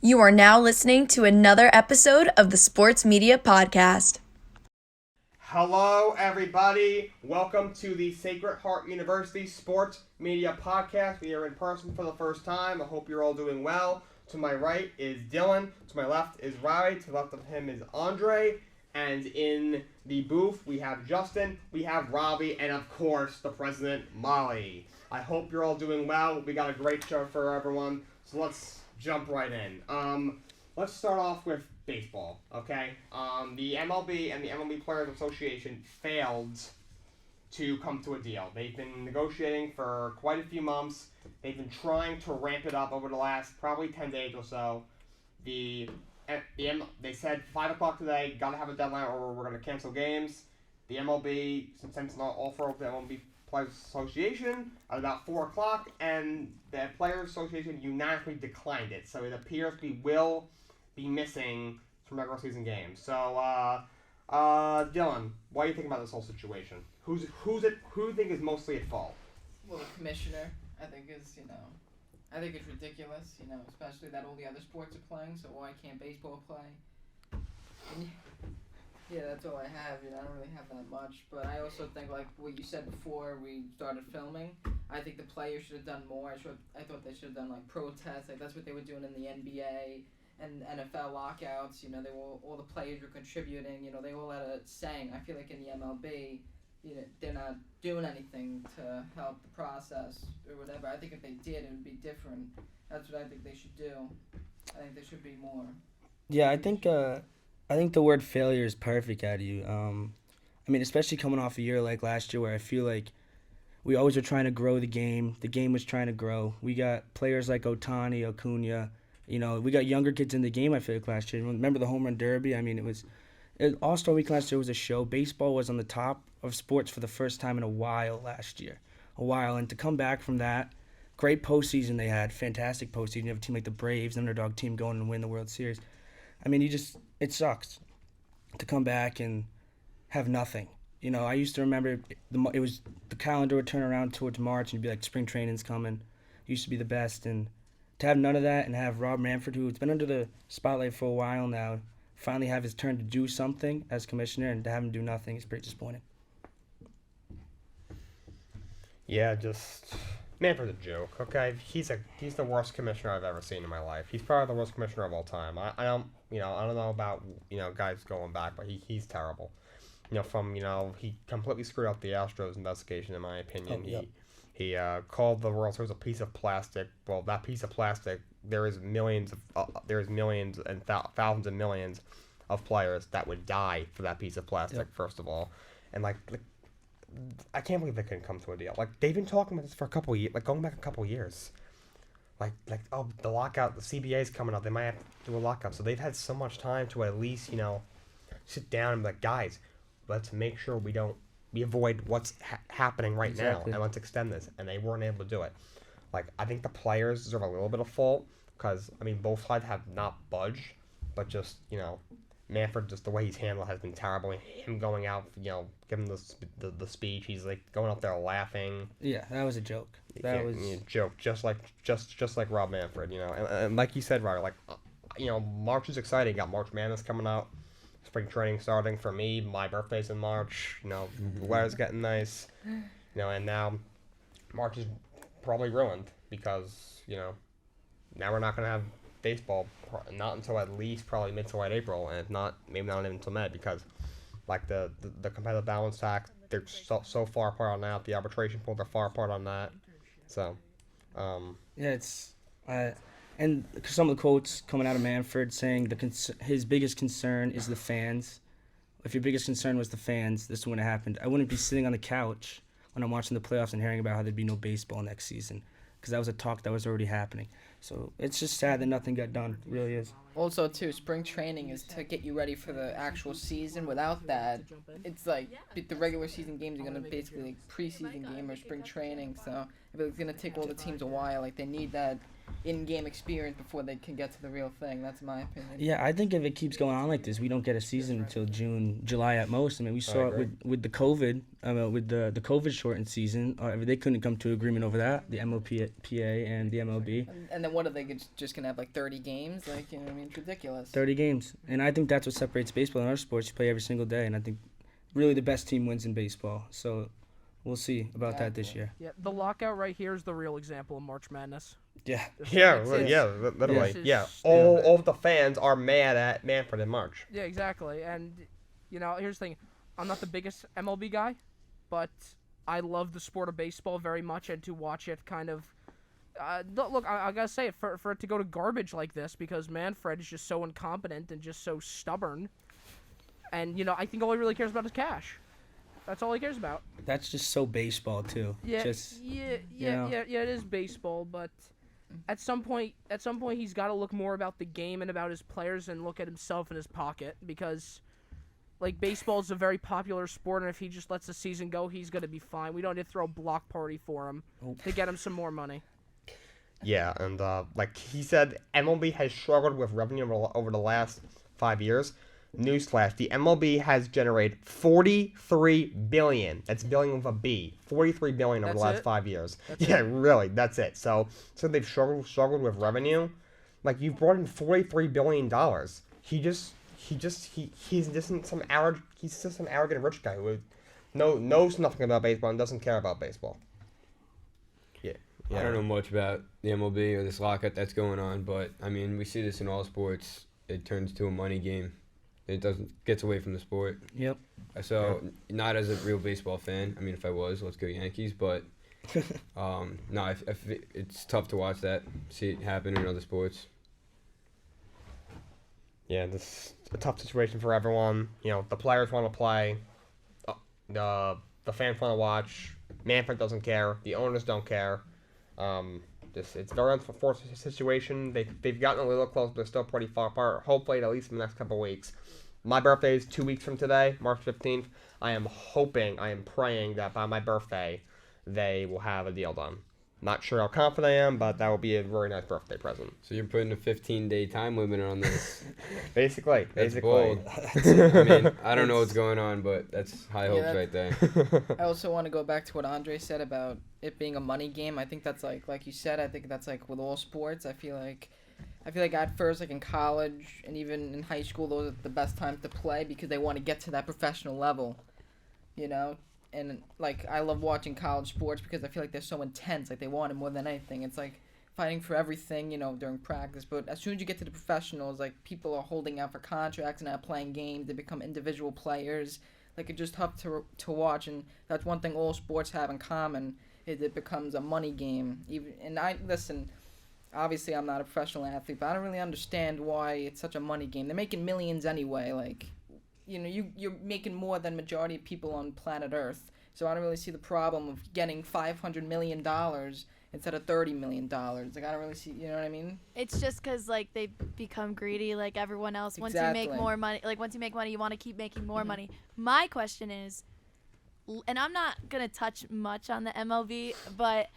You are now listening to another episode of the Sports Media Podcast. Hello, everybody. Welcome to the Sacred Heart University Sports Media Podcast. We are in person for the first time. I hope you're all doing well. To my right is Dylan. To my left is Riley. To the left of him is Andre. And in the booth, we have Justin, we have Robbie, and of course, the president, Molly. I hope you're all doing well. We got a great show for everyone. So let's jump right in. Let's start off with baseball, okay? The MLB and the MLB Players Association failed to come to a deal. They've been negotiating for quite a few months. They've been trying to ramp it up over the last probably 10 days or so. They said 5 o'clock today, got to have a deadline or we're going to cancel games. The MLB sent an offer of the MLB Players Association at about 4 o'clock, and the Players Association unanimously declined it. So it appears we will be missing some regular season games. So, Dylan, what do you think about this whole situation? Who do you think is mostly at fault? Well, the commissioner, I think I think it's ridiculous, especially that all the other sports are playing, so why can't baseball play? Yeah, that's all I have, I don't really have that much, but I also think, like what you said before we started filming, I think the players should have done more. I thought they should have done, like, protests, like that's what they were doing in the NBA and NFL lockouts, all the players were contributing, they all had a saying. I feel like in the MLB, they're not doing anything to help the process or whatever. I think if they did, it would be different. That's what I think they should do. I think there should be more. Yeah, I think the word failure is perfect out of you. Especially coming off a year like last year where I feel like we always were trying to grow the game. The game was trying to grow. We got players like Ohtani, Acuna. We got younger kids in the game, I feel like, last year. Remember the home run derby? All-Star Week last year was a show. Baseball was on the top of sports for the first time in a while last year. And to come back from that, great postseason they had, fantastic postseason. You have a team like the Braves, an underdog team, going and win the World Series. It sucks to come back and have nothing. I used to remember it was the calendar would turn around towards March and you'd be like, spring training's coming. It used to be the best. And to have none of that and have Rob Manfred, who's been under the spotlight for a while now, finally have his turn to do something as commissioner, and to have him do nothing is pretty disappointing. Yeah, Manfred's a joke, okay? He's the worst commissioner I've ever seen in my life. He's probably the worst commissioner of all time. I don't know about, guys going back, but he's terrible. He completely screwed up the Astros investigation, in my opinion. He called the World Series a piece of plastic. Well, that piece of plastic, there is millions and thousands of millions of players that would die for that piece of plastic. First of all, and I can't believe they couldn't come to a deal. Like, they've been talking about this for a couple of years, going back a couple of years. The lockout, the CBA's coming up. They might have to do a lockout, so they've had so much time to at least sit down and be like, guys, let's make sure we avoid what's happening right now, and let's extend this. And they weren't able to do it. I think the players deserve a little bit of fault because, both sides have not budged, but just, Manfred, just the way he's handled has been terrible. Him going out, giving the speech, he's going out there laughing. Yeah, that was a joke. That was a joke, just like Rob Manfred, and like you said, Robert, March is exciting. Got March Madness coming out. Spring training starting for me. My birthday's in March. The weather's getting nice. And now March is probably ruined because now we're not gonna have baseball not until at least probably mid to late April, and if not, maybe not even until May because the competitive balance tax, they're so far apart on that. The arbitration pool, they're far apart on that. So and some of the quotes coming out of Manfred saying his biggest concern is the fans. If your biggest concern was the fans, this wouldn't have happened. I wouldn't be sitting on the couch when I'm watching the playoffs and hearing about how there'd be no baseball next season, because that was a talk that was already happening. So it's just sad that nothing got done. It really is. Also, too, spring training is to get you ready for the actual season. Without that, it's like the regular season games are going to basically preseason game or spring training. So it's going to take all the teams a while. They need that in-game experience before they can get to the real thing. That's my opinion. Yeah, I think if it keeps going on like this, we don't get a season until June, July at most. I mean, we saw it with the COVID, with the COVID shortened season. They couldn't come to agreement over that, the MLPA and the MLB. And then what are they just gonna have, like 30 games? Like, you know what I mean? It's ridiculous. 30 games, and I think that's what separates baseball and other sports. You play every single day, and I think really the best team wins in baseball. So we'll see about that this year. Yeah, the lockout right here is the real example of March Madness. Yeah. Literally. Yeah. All of the fans are mad at Manfred in March. Yeah, exactly. And, here's the thing. I'm not the biggest MLB guy, but I love the sport of baseball very much, and to watch it kind of... look, I gotta say it, for it to go to garbage like this, because Manfred is just so incompetent and just so stubborn. And, I think all he really cares about is cash. That's all he cares about. That's just so baseball, too. Yeah, it is baseball, but... At some point, he's got to look more about the game and about his players and look at himself in his pocket, because, baseball is a very popular sport, and if he just lets the season go, he's going to be fine. We don't need to throw a block party for him to get him some more money. Yeah, and like he said, MLB has struggled with revenue over the last 5 years. Newsflash, the MLB has generated $43 billion. That's billion with a B. $43 billion over the last 5 years. Really, that's it. So they've struggled with revenue. Like, you've brought in $43 billion. He's just some arrogant rich guy who knows nothing about baseball and doesn't care about baseball. Yeah. I don't know much about the MLB or this lockout that's going on, but I mean, we see this in all sports. It turns to a money game. It gets away from the sport. Yep. So, not as a real baseball fan. I mean, if I was, let's go Yankees. But, no, it's tough to watch that, see it happen in other sports. Yeah, this is a tough situation for everyone. The players want to play. The fans want to watch. Manfred doesn't care. The owners don't care. It's a very unfortunate situation. They've gotten a little close, but they're still pretty far apart. Hopefully, at least in the next couple of weeks. My birthday is 2 weeks from today, March 15th. I am praying that by my birthday, they will have a deal done. Not sure how confident I am, but that will be a very nice birthday present. So you're putting a 15-day time limit on this. Basically. Bold. I mean, I don't know what's going on, but that's high hopes right there. I also want to go back to what Andre said about it being a money game. I think that's like you said, I think that's like with all sports. I feel like at first, like in college and even in high school, those are the best times to play because they want to get to that professional level, And, I love watching college sports because I feel like they're so intense. Like, they want it more than anything. It's like fighting for everything, during practice. But as soon as you get to the professionals, people are holding out for contracts and not playing games. They become individual players. It's just tough to watch. And that's one thing all sports have in common is it becomes a money game. Listen, obviously I'm not a professional athlete, but I don't really understand why it's such a money game. They're making millions anyway, you're making more than majority of people on planet Earth. So I don't really see the problem of getting $500 million instead of $30 million. I don't really see, you know what I mean? It's just because, they become greedy like everyone else. Exactly. Once you make more money, once you make money, you want to keep making more money. My question is, and I'm not going to touch much on the MLB, but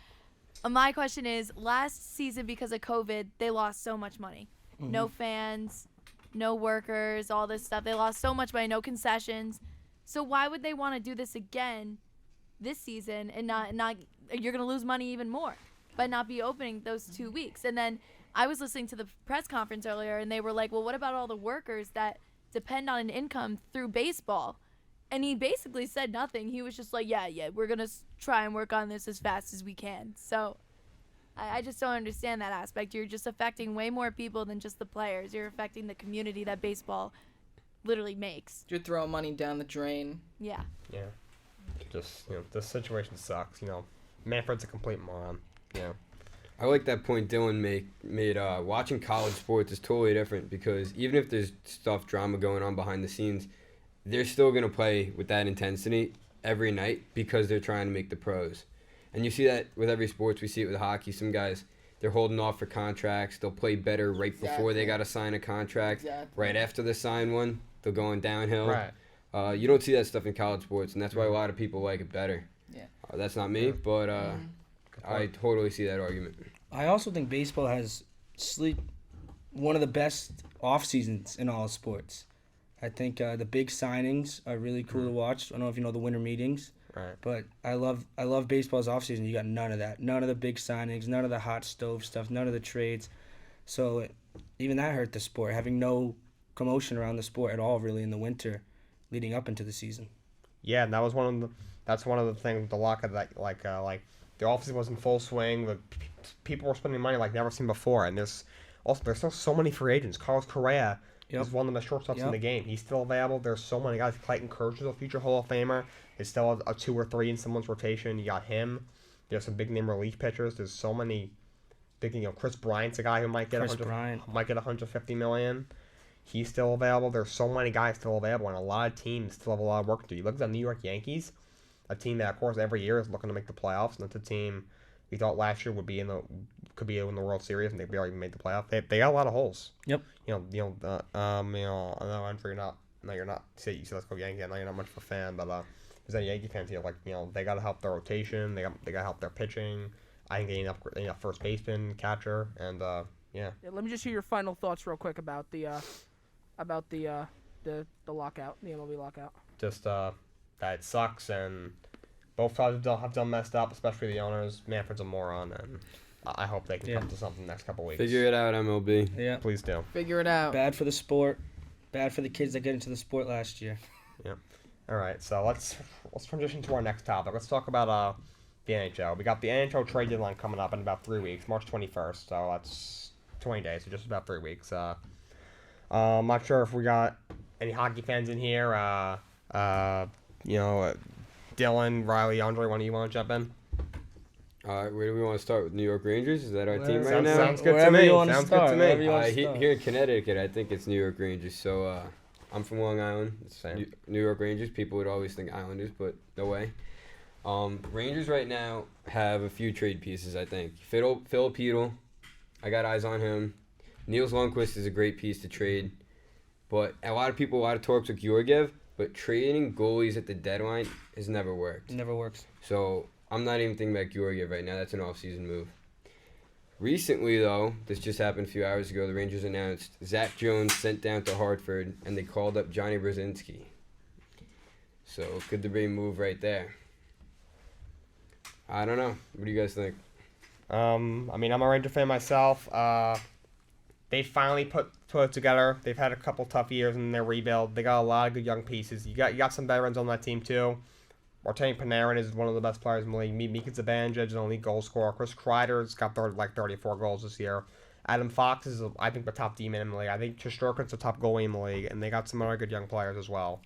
my question is, last season, because of COVID, they lost so much money. Mm-hmm. No fans, no workers, all this stuff. They lost so much money, no concessions. So why would they want to do this again this season and not you're going to lose money even more by not be opening those 2 weeks? And then I was listening to the press conference earlier, and they were like, well, what about all the workers that depend on an income through baseball? And he basically said nothing. He was just like, yeah, we're going to try and work on this as fast as we can. So I just don't understand that aspect. You're just affecting way more people than just the players. You're affecting the community that baseball literally makes. You're throwing money down the drain. Yeah. Yeah. Just, this situation sucks. Manfred's a complete moron. I like that point Dylan made. Watching college sports is totally different because even if there's drama going on behind the scenes, they're still going to play with that intensity every night because they're trying to make the pros. And you see that with every sports. We see it with hockey. Some guys, they're holding off for contracts. They'll play better right before they got to sign a contract. Exactly. Right after they sign one, they're going downhill. Right. You don't see that stuff in college sports, and that's why a lot of people like it better. Yeah. That's not me, but I totally see that argument. I also think baseball has one of the best off seasons in all sports. I think the big signings are really cool to watch. I don't know if you know the winter meetings, Right. but I love baseball's off season. You got none of that, none of the big signings, none of the hot stove stuff, none of the trades. So even that hurt the sport, having no commotion around the sport at all really in the winter, leading up into the season. Yeah, and that's one of the things with the lock of that like the offseason was in full swing. People were spending money like never seen before, and there's still so many free agents. Carlos Correa is one of the best shortstops in the game. He's still available. There's so many guys. Clayton Kershaw's a future Hall of Famer. There's still a 2 or 3 in someone's rotation. You got him. There's some big name relief pitchers. There's so many big. Chris Bryant's a guy who might get $150 million. He's still available. There's so many guys still available, and a lot of teams still have a lot of work to do. You look at the New York Yankees, a team that, of course, every year is looking to make the playoffs, and it's a team we thought last year could be in the World Series, and they barely even made the playoffs. They got a lot of holes. Yep. I know, Andrew, you're not. Say let's go Yankees. I know you're not much of a fan, but as a Yankee fan, they got to help their rotation. They got to help their pitching. I think they need enough first baseman, catcher, and yeah. Let me just hear your final thoughts real quick about the lockout, the MLB lockout. Just that it sucks, and both sides have done messed up, especially the owners. Manfred's a moron, and I hope they can come to something next couple weeks. Figure it out, MLB. Yeah. Please do. Figure it out. Bad for the sport. Bad for the kids that get into the sport last year. Yeah. All right, so let's transition to our next topic. Let's talk about the NHL. We got the NHL trade deadline coming up in about 3 weeks, March 21st. So that's 20 days, so just about 3 weeks. I'm not sure if we got any hockey fans in here. Dylan, Riley, Andre, one of you want to jump in? All right, where do we want to start with? New York Rangers? Is that our team right Sounds, now? sounds good to Wherever me. you want to Sounds start, good wherever to you me. want to start. Here in Connecticut, I think it's New York Rangers. So I'm from Long Island. Same. New York Rangers. People would always think Islanders, but no way. Rangers right now have a few trade pieces, I think. Phil Peedle, I got eyes on him. Niels Lundqvist is a great piece to trade. But a lot of talks with Georgiev, but trading goalies at the deadline has never worked. It never works. So I'm not even thinking about Georgiev right now. That's an off-season move. Recently, though, this just happened a few hours ago, the Rangers announced Zach Jones sent down to Hartford, and they called up Johnny Brzezinski. So could there be a move right there? I don't know. What do you guys think? I'm a Ranger fan myself. They finally put it together. They've had a couple tough years in their rebuild. They got a lot of good young pieces. You got some veterans on that team too. Artemi Panarin is one of the best players in the league. Mika Zibanejad is an elite goal scorer. Chris Kreider's got 34 goals this year. Adam Fox is, I think, the top D-man in the league. I think Shesterkin's the top goalie in the league, and they got some other good young players as well.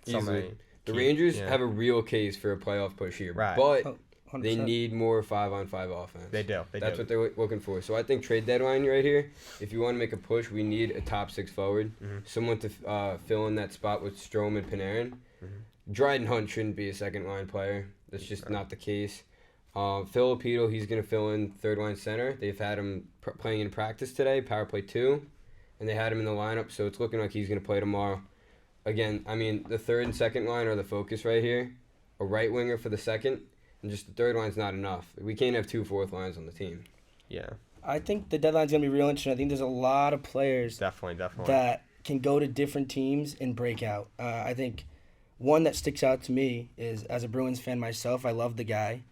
Easily. The Rangers have a real case for a playoff push here, Right. but 100%. they need more 5-on-5 offense. They do. That's what they're looking for. So I think trade deadline right here, if you want to make a push, we need a top 6 forward, someone to fill in that spot with Strome and Panarin. Dryden Hunt shouldn't be a second-line player. That's just not the case. Phil Peedle, he's going to fill in third-line center. They've had him playing in practice today, power play 2, and they had him in the lineup, so it's looking like he's going to play tomorrow. Again, the third and second line are the focus right here. A right winger for the second, and just the third line's not enough. We can't have 2 fourth lines on the team. Yeah. I think the deadline's going to be real interesting. I think there's a lot of players Definitely. that can go to different teams and break out. I think one that sticks out to me is, as a Bruins fan myself, I love the guy,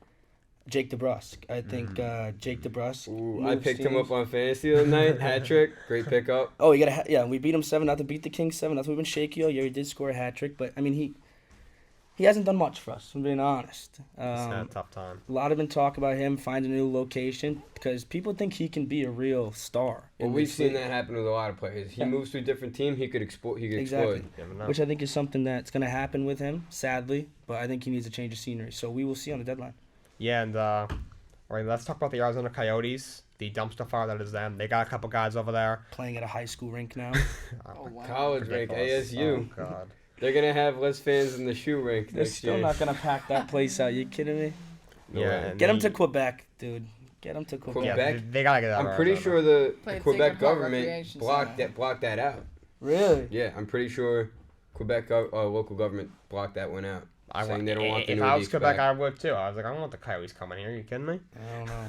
Jake DeBrusk. I think Jake DeBrusk. Ooh, I picked him up on fantasy the other night. Hat trick. Great pickup. Oh, you got we beat him 7, not to beat the Kings 7. That's what we've been shaky. Yeah, he did score a hat trick, but he hasn't done much for us, if I'm being honest. It's had a tough time. A lot of been talk about him finding a new location because people think he can be a real star. Well, we've seen that happen with a lot of players. He moves to a different team, he could explode. Exactly. Never Which I think is something that's going to happen with him, sadly. But I think he needs a change of scenery. So we will see on the deadline. Yeah, and all right, let's talk about the Arizona Coyotes, the dumpster fire that is them. They got a couple guys over there. Playing at a high school rink now. College rink, Ridiculous. ASU. Oh, God. They're going to have less fans in the shoe rink They're next still year. not going to pack that place out. You kidding me? No Yeah, way. and Get him they- to Quebec, dude. Get him to Quebec. Yeah, Quebec? they gotta get out. I'm of pretty Arizona. sure the Played Quebec Sacred Heart government Recreation blocked Center. that out. Really? Yeah, I'm pretty sure Quebec local government blocked that one out. Saying they don't want the If new I was Nordiques Quebec, back. I would too. I was like, I don't want the Coyotes coming here. Are you kidding me? I don't know.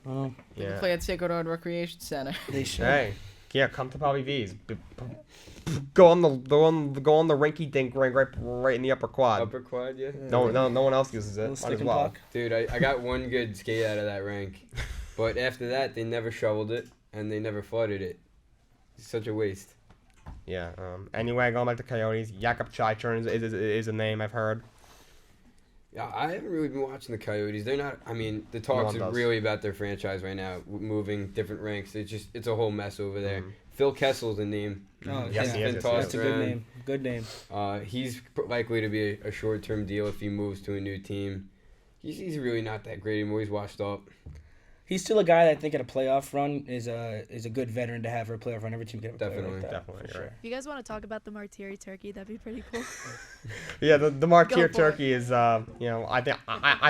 Oh, They Yeah. can play at Sacred Heart Recreation Center. they should. Hey, yeah, come to Bobby V's. Go on the rinky dink ring right in the upper quad. Upper quad, yeah. No one else uses it. Little Might stick as and well. puck. Dude, I got one good skate out of that rink, but after that they never shoveled it and they never flooded it. It's such a waste. Yeah. Anyway, going back to Coyotes, Jakob Chychern is a name I've heard. Yeah, I haven't really been watching the Coyotes. They're not. I mean, the talks one are does. really about their franchise right now, moving different ranks. It's a whole mess over there. Mhm. Phil Kessel's the name. Oh, Yes, yeah. he is, Been yes, tossed That's a good around. name. Good name. He's likely to be a short-term deal if he moves to a new team. He's really not that great anymore. He's washed up. He's still a guy that I think at a playoff run is a good veteran to have for a playoff run. Every team can have a player Definitely. like that. Definitely, for you're sure. right. If you guys want to talk about the Martire Turkey, that'd be pretty cool. Yeah, the Martire Go for Turkey is I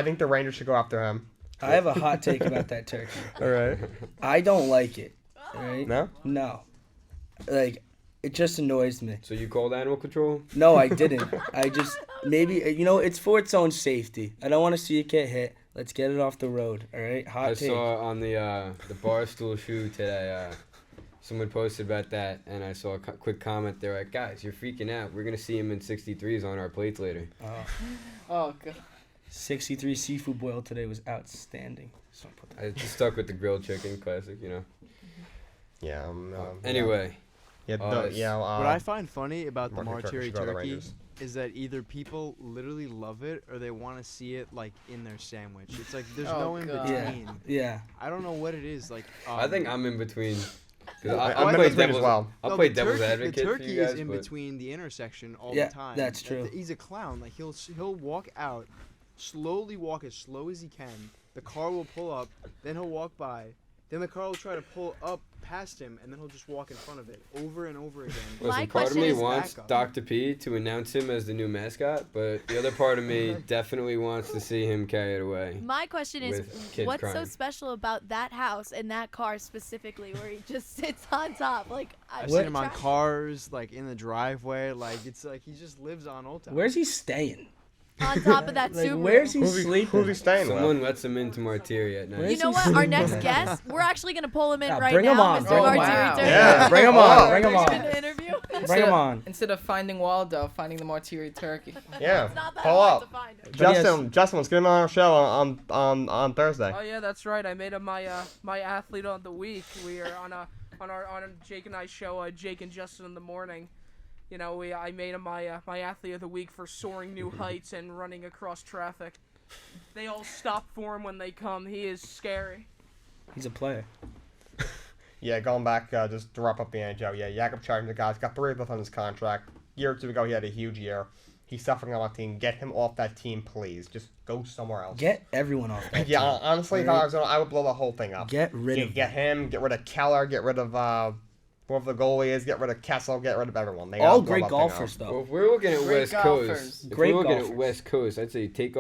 think the Rangers should go after him. I have a hot take about that turkey. All right. I don't like it. Right? No. No. Like, it just annoys me. So you called animal control? No, I didn't. I just maybe it's for its own safety. I don't want to see it get hit. Let's get it off the road. All right. Hot I take. saw on the Barstool shoe today. Someone posted about that, and I saw a quick comment. They're like, "Guys, you're freaking out. We're gonna see him in 63s on our plates later." Oh god. 63 seafood boil today was outstanding. So I'll put that. I just stuck with the grilled chicken, classic, you know. Yeah. Anyway, Yeah. What I find funny about the Martire Turkey Martire should go to the Turkey Rangers. is that either people literally love it or they want to see it like in their sandwich. It's like there's Oh, no in God. between. Yeah. I don't know what it is. Like I think I'm in between. 'Cause I'm I'll in play between as devil's. well. I'll no, play the devil's turkey, advocate The for turkey you guys, is in but between the intersection all Yeah, the time. that's Like, true. he's a clown. Like he'll walk out, slowly walk as slow as he can. The car will pull up, then he'll walk by. Then the car will try to pull up past him, and then he'll just walk in front of it over and over again. listen, My part of question me is- wants Backup. Dr. P to announce him as the new mascot, but the other part of me definitely wants to see him carried away. My question is, With kids what's so crying. special about that house and that car specifically, where he just sits on top? Like, I've seen him on cars, like in the driveway. Like it's like he just lives on Old Town. Where's he staying? on top of that Like, Subaru. where's he Who's he sleeping? staying with? Someone lets him into Martire at night. Where's You know he what? Our sleeping next at? guest, we're actually gonna pull him in Yeah, right bring him now, on, Mr. bring him Martire on. Turkey. Yeah, bring him Oh, on. Bring him Bring him on. in the interview. Bring him on. Instead of finding Waldo, finding the Martire Turkey. Yeah. It's not that Call hard up. to find him. Justin, let's get him on our show on Thursday. Oh yeah, that's right. I made him my athlete of the week. We are on our Jake and I show, Jake and Justin in the morning. You know, I made him my athlete of the week for soaring new heights and running across traffic. They all stop for him when they come. He is scary. He's a player. Yeah, going back just to wrap up the NHL. Yeah, Jakob Chychrun, the guy's got 3 months on his contract. A year or two ago, he had a huge year. He's suffering on that team. Get him off that team, please. Just go somewhere else. Get everyone off that Yeah, team. honestly, if I was I would blow the whole thing up. Get rid of Get him. Get rid of Keller. Get rid of whoever the goalie is. Get rid of Kessel. Get rid of everyone. They all gotta blow great that thing golfers up. Well, though. if we're looking at Great West golfers. Coast, if Great we're looking golfers. at West Coast, I'd say take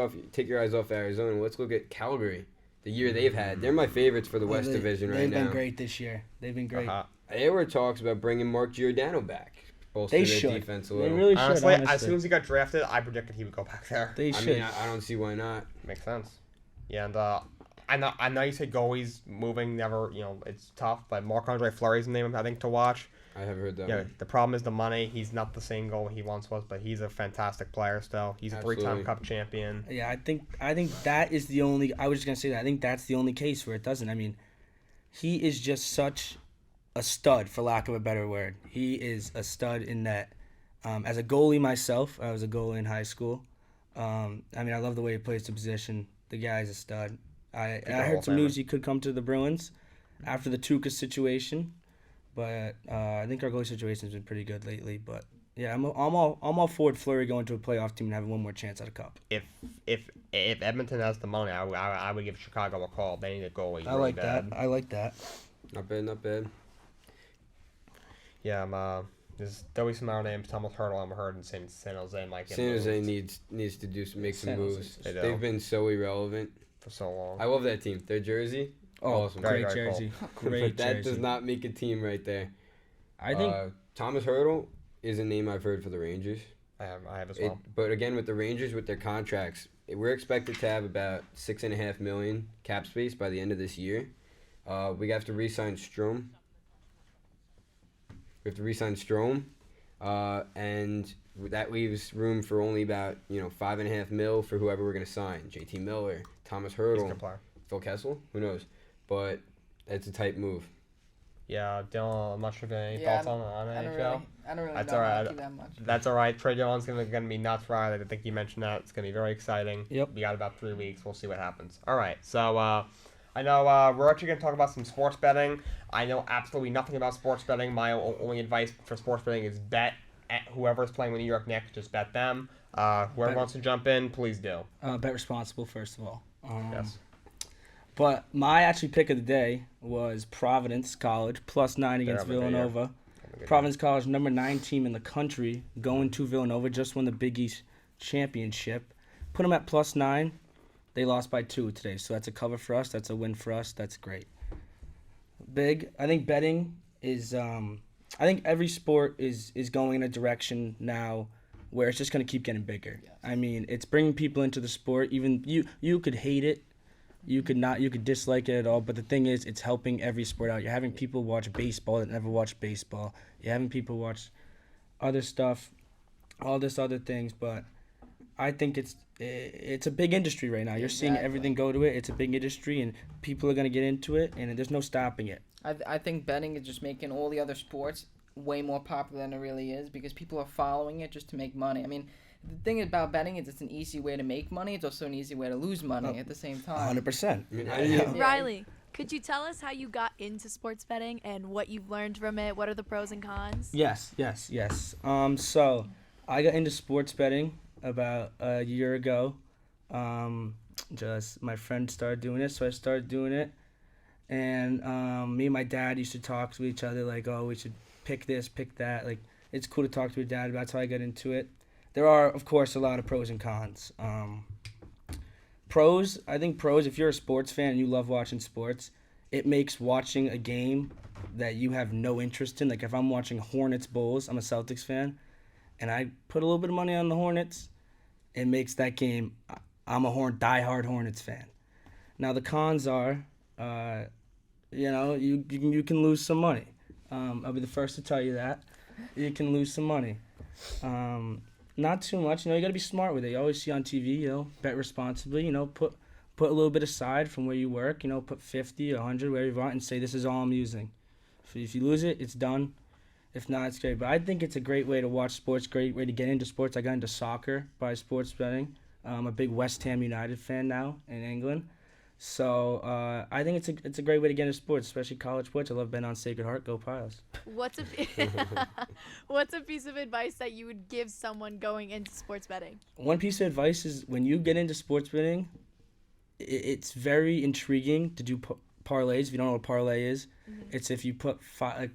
your eyes off Arizona. Let's look at Calgary. The year they've had, they're my favorites for the West Division right They've now. been great this year. They've been great. Uh-huh. There were talks about bringing Mark Giordano back, bolster They their should. defense a They little. really should. Honestly, honestly. as soon as he got drafted, I predicted he would go back there. They I should. mean, I don't see why not. Makes sense. Yeah, and I know you say goalies moving never, it's tough, but Marc-Andre Fleury's the name I think to watch. I haven't heard that Yeah, one. the problem is the money. He's not the same goalie he once was, but he's a fantastic player still. He's a 3-time Absolutely. Cup champion. Yeah, I think that is the only. I was just gonna say that. I think that's the only case where it doesn't. I mean, he is just such a stud, for lack of a better word. He is a stud in that. As a goalie myself, I was a goalie in high school. I mean, I love the way he plays the position. The guy's a stud. I Hall heard of some Famer. news he could come to the Bruins after the Tuca situation, but I think our goalie situation's been pretty good lately. But yeah, I'm all for Fleury going to a playoff team and having one more chance at a cup. If Edmonton has the money, I would give Chicago a call. They need a goalie. I really like bad. that. I like that. Not bad, not bad. Yeah, there's there'll be some other names. Thomas Hurdle, I'm heard, in San Jose might get San Jose moved needs to make some San Jose. moves. They do. They've been so irrelevant. for so long. I love that team. Their jersey, awesome. Very, Great very jersey. But Great that jersey. does not make a team right there. I think Thomas Hurdle is a name I've heard for the Rangers. I have as well. But again, with the Rangers, with their contracts, we're expected to have about $6.5 million cap space by the end of this year. We have to re-sign Strom. And that leaves room for only about $5.5 million for whoever we're gonna sign. JT Miller, Thomas He's a Hurdle, good player. Phil Kessel. Who knows? But it's a tight move. Yeah, Dylan, I'm not sure if you have any Yeah, thoughts on I don't NHL. really That's know all right. hockey that much. That's all right. Trey Dillon's gonna be nuts Friday. I think you mentioned that. It's gonna be very exciting. Yep. We got about 3 weeks. We'll see what happens. All right. So I know we're actually gonna talk about some sports betting. I know absolutely nothing about sports betting. My only advice for sports betting is bet at whoever's playing with New York Knicks. Just bet them. Whoever wants to jump in, please do. Bet responsible, first of all. Yes. But my actually pick of the day was Providence College, +9 against They're having a good year. Villanova. Providence College, number 9 team in the country, going to Villanova, just won the Big East championship. Put them at +9. They lost by 2 today, so that's a cover for us. That's a win for us. That's great. Big. I think betting is. I think every sport is going in a direction now where it's just going to keep getting bigger. Yes. I mean, it's bringing people into the sport. Even you could hate it. You could dislike it at all, but the thing is, it's helping every sport out. You're having people watch baseball that never watched baseball. You're having people watch other stuff, all this other things, but I think it's a big industry right now. You're seeing everything go to it. It's a big industry, and people are going to get into it, and there's no stopping it. I think betting is just making all the other sports way more popular than it really is because people are following it just to make money. I mean, the thing about betting is it's an easy way to make money. It's also an easy way to lose money at the same time. 100%. I mean, Yeah. Riley, could you tell us how you got into sports betting and what you've learned from it? What are the pros and cons? Yes. So I got into sports betting about a year ago. Just my friend started doing it, so I started doing it. And me and my dad used to talk to each other like, oh, we should pick this, pick that. Like, it's cool to talk to your dad. That's how I got into it. There are, of course, a lot of pros and cons. I think pros, if you're a sports fan and you love watching sports, it makes watching a game that you have no interest in. Like, if I'm watching Hornets Bulls, I'm a Celtics fan, and I put a little bit of money on the Hornets, it makes that game, I'm a diehard Hornets fan. Now, the cons are, you can lose some money. I'll be the first to tell you that. You can lose some money. Not too much, you got to be smart with it. You always see on TV, bet responsibly, put a little bit aside from where you work, put 50 or 100 where you want and say this is all I'm using. If you lose it, it's done. If not, it's great. But I think it's a great way to watch sports, great way to get into sports. I got into soccer by sports betting. I'm a big West Ham United fan now in England. So I think it's a great way to get into sports, especially college sports. I love betting on Sacred Heart. Go Piles. What's a piece of advice that you would give someone going into sports betting? One piece of advice is when you get into sports betting, it's very intriguing to do parlays. If you don't know what parlay is, it's if you put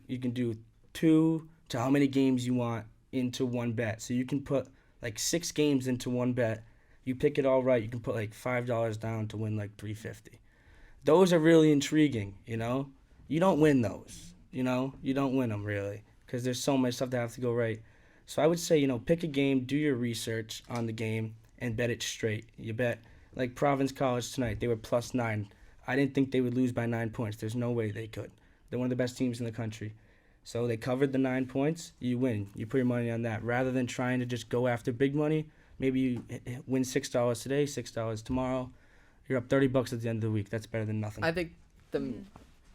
you can do 2 to how many games you want into one bet. So you can put like 6 games into one bet. You pick it all right, you can put like $5 down to win like $3.50. Those are really intriguing, You don't win those, You don't win them really because there's so much stuff that have to go right. So I would say, pick a game, do your research on the game, and bet it straight. You bet, like Providence College tonight, they were +9. I didn't think they would lose by 9 points. There's no way they could. They're one of the best teams in the country. So they covered the 9 points, you win. You put your money on that. Rather than trying to just go after big money, maybe you win $6 today, $6 tomorrow. You're up $30 at the end of the week. That's better than nothing. I think the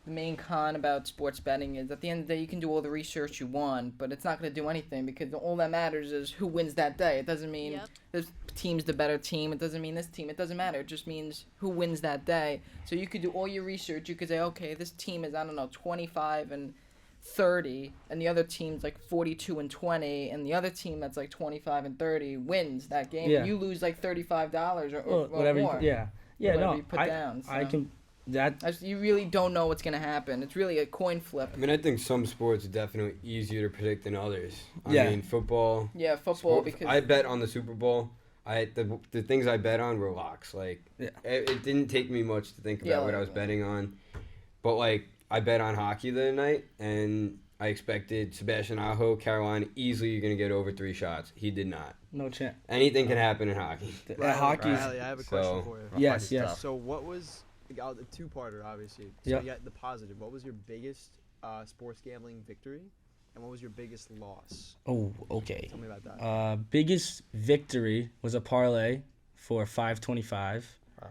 main con about sports betting is at the end of the day you can do all the research you want, but it's not going to do anything because all that matters is who wins that day. It doesn't mean this team's the better team. It doesn't mean this team. It doesn't matter. It just means who wins that day. So you could do all your research. You could say, okay, this team is, 25 and 30, and the other team's like 42 and 20, and the other team that's like 25 and 30 wins that game. Yeah. You lose like $35 or whatever. more. No. You put down. So. I can. That. You really don't know what's gonna happen. It's really a coin flip. I mean, I think some sports are definitely easier to predict than others. I mean, football. Yeah, football because I bet on the Super Bowl. The things I bet on were locks. Like, it didn't take me much to think about what I was betting on, but like I bet on hockey the other night, and I expected Sebastian Aho, Carolina, easily you're gonna get over 3 shots. He did not. No chance. Anything can happen in hockey. Riley, I have a question for you. Yes. So what was a two-parter, obviously. So Yeah. you got the positive. What was your biggest sports gambling victory, and what was your biggest loss? Oh, okay. Tell me about that. Biggest victory was a parlay for 525. Wow.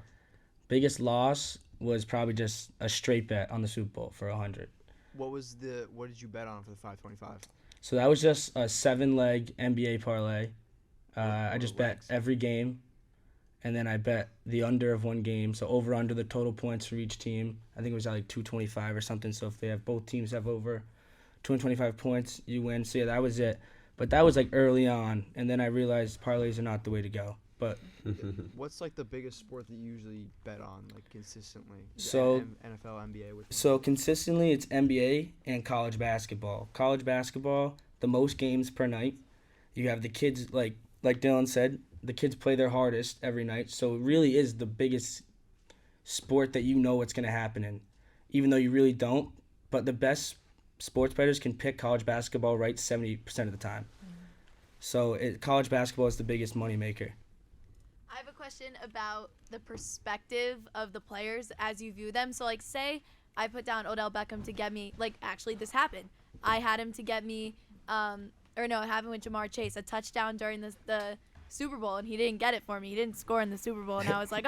Biggest loss was probably just a straight bet on the Super Bowl for 100. What did you bet on for the 525? So that was just a 7-leg NBA parlay. I What just bet legs? every game, and then I bet the under of one game. So over under the total points for each team. I think it was at like 225 or something. So if they have both teams have over 225 points, you win. So yeah, that was it. But that was like early on, and then I realized parlays are not the way to go. But What's like the biggest sport that you usually bet on, like consistently? So- NFL, NBA. Which one? so consistently, it's NBA and college basketball. College basketball, the most games per night. You have the kids, like Dylan said, the kids play their hardest every night. So it really is the biggest sport that you know what's going to happen in, even though you really don't. But the best sports bettors can pick college basketball right 70% of the time. So college basketball is the biggest moneymaker. I have a question about the perspective of the players as you view them. So, like, say I put down Odell Beckham to get me, like, actually this happened. I had him to get me, it happened with Jamar Chase, a touchdown during the Super Bowl, and he didn't get it for me. He didn't score in the Super Bowl, and I was like,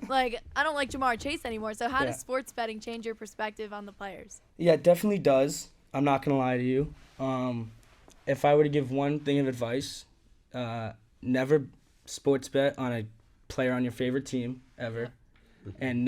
like, I don't like Jamar Chase anymore. So how does sports betting change your perspective on the players? Yeah, it definitely does. I'm not going to lie to you. If I were to give one thing of advice, never sports bet on a player on your favorite team ever, and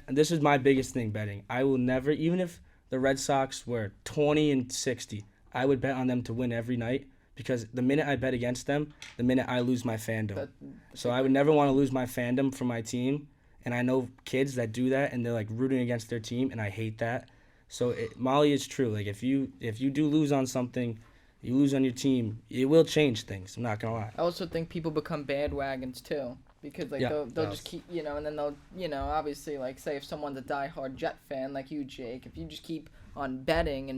this is my biggest thing betting. I will never, even if the Red Sox were 20-60, I would bet on them to win every night, because the minute I bet against them, the minute I lose my fandom. So I would never want to lose my fandom for my team, and I know kids that do that, and they're like rooting against their team, and I hate that. So Molly, is true. Like if you do lose on something, you lose on your team, it will change things. I'm not gonna lie. I also think people become bandwagons too, because like Yeah. they'll just keep, and then they'll, obviously, like, say if someone's a diehard Jet fan like you, Jake, if you just keep on betting,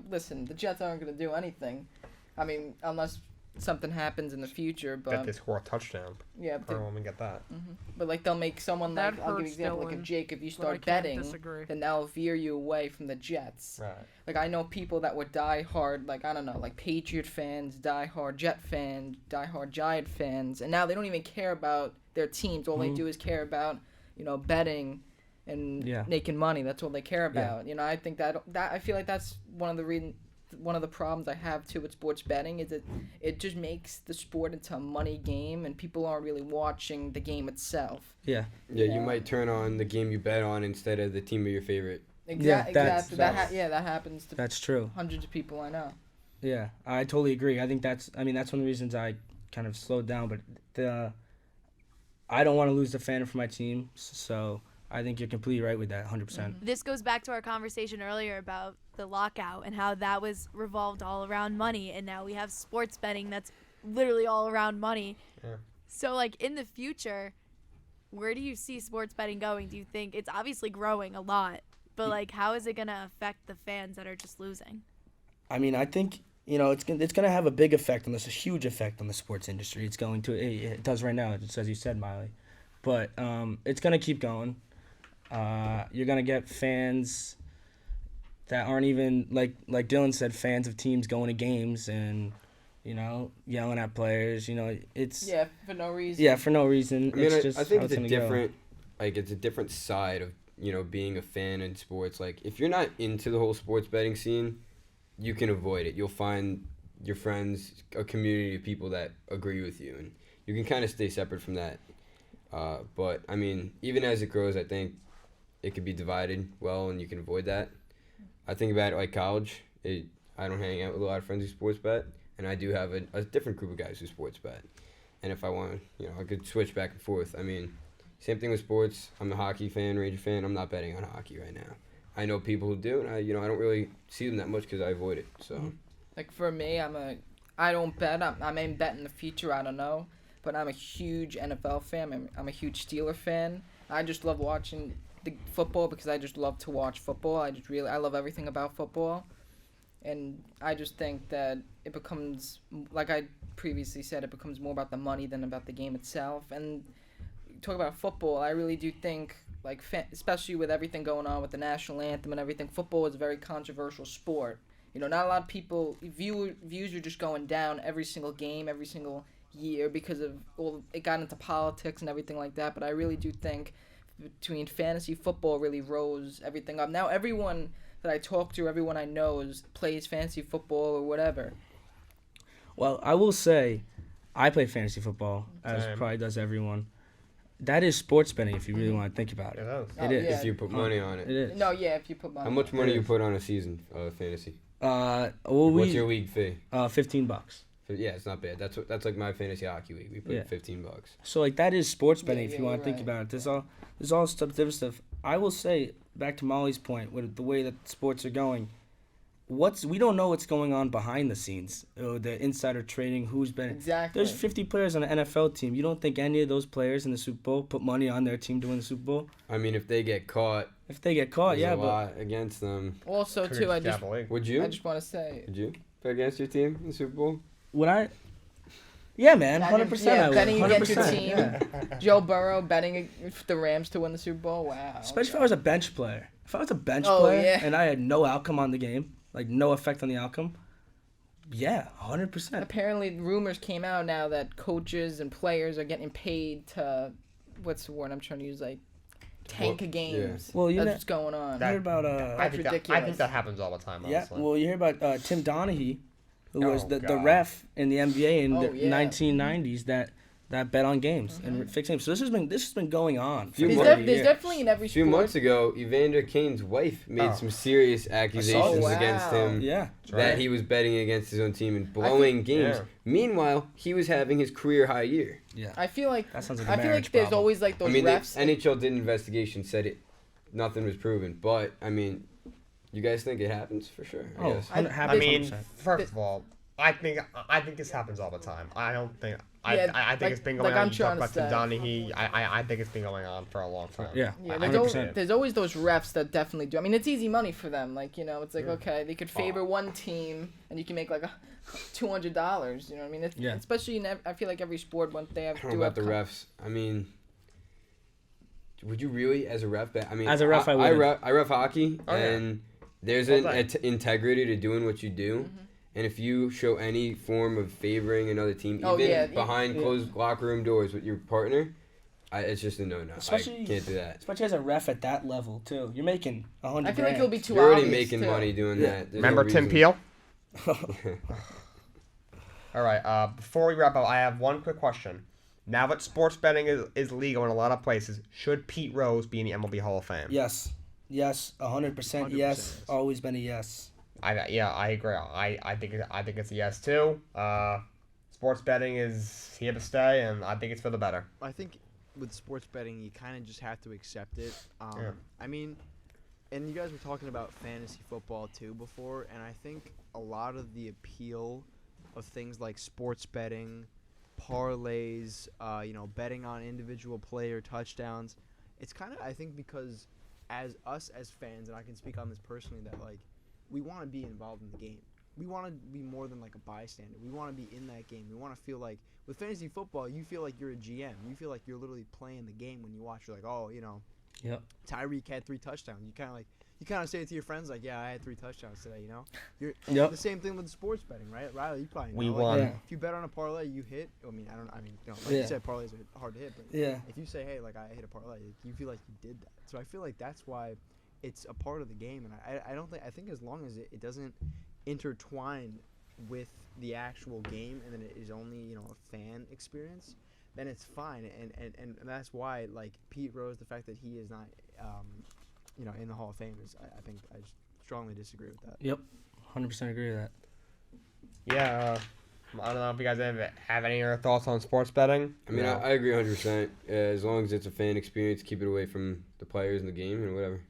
listen, the Jets aren't gonna do anything. I mean, unless something happens in the future, That but they score a touchdown. yeah, I don't want to get that. but like they'll make someone, That like, I'll give you an hurts, example, like if Dylan, Jake, if you But I start can't betting, disagree. then that'll veer you away from the Jets. Right. Like, I know people that were diehard, like, I don't know, like Patriot fans, diehard Jet fans, diehard Giant fans, and now they don't even care about their teams. All they do is care about, betting and making money. That's all they care about. I think that I feel like that's one of the problems I have too with sports betting is that it just makes the sport into a money game, and people aren't really watching the game itself. Yeah. Yeah, you might turn on the game you bet on instead of the team of your favorite. Exactly. that's- That happens to That's true. hundreds of people I know. Yeah, I totally agree. I think that's one of the reasons I kind of slowed down. But I don't want to lose the fan for my team, so I think you're completely right with that, 100%. This goes back to our conversation earlier about the lockout and how that was revolved all around money, and now we have sports betting that's literally all around money. Yeah. So, like, in the future, where do you see sports betting going? Do you think it's obviously growing a lot, but like, how is it gonna affect the fans that are just losing? I mean, I think it's gonna have a big effect on this, a huge effect on the sports industry. It's going to. It does right now, just as you said, Miley. But it's gonna keep going. You're gonna get fans that aren't even like Dylan said, fans of teams going to games and yelling at players. It's for no reason. yeah, for no reason. I mean, It's just I think how it's a gonna go. different, it's a different side of being a fan in sports. Like if you're not into the whole sports betting scene, you can avoid it. You'll find your friends, a community of people that agree with you, and you can kind of stay separate from that. But I mean, even as it grows, I think it could be divided well, and you can avoid that. I think about it like college. I don't hang out with a lot of friends who sports bet, and I do have a different group of guys who sports bet. And if I want, I could switch back and forth. I mean, same thing with sports. I'm a hockey fan, Ranger fan. I'm not betting on hockey right now. I know people who do, and I don't really see them that much because I avoid it. So, Like for me, I don't bet. I may bet in the future. I don't know, but I'm a huge NFL fan. I'm a huge Steeler fan. I just love watching the football because I just love to watch football. I love everything about football, and I just think that it becomes, like I previously said, it becomes more about the money than about the game itself. And talk about football, I really do think, like, especially with everything going on with the national anthem and everything, football is a very controversial sport. You know, not a lot of people, views are just going down every single game, every single year because of it got into politics and everything like that. But I really do think between fantasy football really rose everything up. Now everyone that I talk to, everyone I know plays fantasy football or whatever. Well, I will say, I play fantasy football, as Same. probably does everyone. That is sports betting if you really want to think about it. It is. It is. Yeah. If you put money on It it. is. No, yeah, if you put money. How much money It you is. put on a season of fantasy? Well, What's your league fee? $15. Yeah, it's not bad. That's like my fantasy hockey league. We put Yeah. $15. So like that is sports betting Yeah, if you yeah, want to you're think right. about it. There's all stuff, different stuff. I will say back to Molly's point with the way that sports are going. We don't know what's going on behind the scenes. The insider trading, who's been. Exactly. There's 50 players on an NFL team. You don't think any of those players in the Super Bowl put money on their team to win the Super Bowl? I mean, if they get caught, If they get caught, there's yeah, a but lot against them. Also, Could too, I get just the league. Would you? I just want to say. Would you bet against your team in the Super Bowl? would I? Yeah, man, Imagine- 100%. yeah, I would. betting against your 100%, team. Joe Burrow betting the Rams to win the Super Bowl. Wow. Especially if I was a bench player. If I was a bench Oh, player yeah. and I had no outcome on the game, like no effect on the outcome, yeah, 100%. Apparently, rumors came out now that coaches and players are getting paid to, what's the word I'm trying to use, like, tank Well, games. Well, you That's know, what's going on. you heard about I think that ridiculous. happens all the time. yeah. Honestly. Well, you hear about Tim Donaghy, who was Oh, the God. ref in the NBA in Oh, the yeah. 1990s that bet on games and fixed games. So this has been going on. For Few There's, months- 30 there's years. definitely in every A few sport. months ago, Evander Kane's wife made Oh. some serious accusations Oh, wow. against him Yeah. that right. he was betting against his own team and blowing games. yeah. Meanwhile, he was having his career high year. Yeah. I feel like That sounds like a I feel marriage like there's problem. always like those I mean, the refs. NHL did an investigation, said nothing was proven. But I mean, you guys think it happens for sure? I Oh, guess. I mean, 100%. first of all, I think this happens all the time. I don't think. Yeah, I think like- it's been like going on. I'm You talk trying to about Tim say. Donaghy. I think it's been going on for a long time. Yeah. Yeah, I- there's, 100%. there's always those refs that definitely do. I mean, it's easy money for them. Like, you know, it's like, Yeah. okay, they could favor one team and you can make like $200. You know what I mean? Yeah. Especially in, I feel like every sport, when they have I don't know about the refs. I mean, would you really, as a ref, bet? I mean, As a ref, I I wouldn't. ref hockey, Oh, yeah. and there's All an day. integrity to doing what you do. Mm-hmm. And if you show any form of favoring another team, Oh, even yeah, behind yeah. closed locker room doors with your partner, it's just a no-no. Especially- I can't do that. Especially as a ref at that level too. You're making 100. I feel like it'll be too You're already obvious, making too. money doing Yeah. that. There's Remember no Tim reason. Peel? All right. Before we wrap up, I have one quick question. Now that sports betting is legal in a lot of places, should Pete Rose be in the MLB Hall of Fame? Yes. Yes. 100% yes. 100% yes. Always been a yes. I agree. I think it's a yes too. Sports betting is here to stay, and I think it's for the better. I think with sports betting, you kind of just have to accept it. Yeah. I mean, and you guys were talking about fantasy football too before, and I think a lot of the appeal of things like sports betting, parlays, betting on individual player touchdowns, it's kind of, I think, because as fans, and I can speak on this personally, that like we want to be involved in the game. We want to be more than like a bystander. We want to be in that game. We want to feel like with fantasy football, you feel like you're a GM. You feel like you're literally playing the game when you watch. You're like, oh, Yep. Tyreek had 3 touchdowns. You kind of say it to your friends like, yeah, I had 3 touchdowns today. You're Yep. the same thing with sports betting, right? Riley, you probably know. We like, won. Yeah. If you bet on a parlay, you hit. Like Yeah. you said, parlays are hard to hit, but Yeah. if you say, hey, like I hit a parlay, you feel like you did that. So I feel like that's why it's a part of the game, and I think as long as it doesn't intertwine with the actual game, and then it is only a fan experience, then it's fine. And that's why like Pete Rose, the fact that he is not in the Hall of Fame is I think I strongly disagree with that. Yep. 100% agree with that. Yeah. I don't know if you guys have any other thoughts on sports betting. I mean, I agree 100%. As long as it's a fan experience, keep it away from the players in the game and whatever.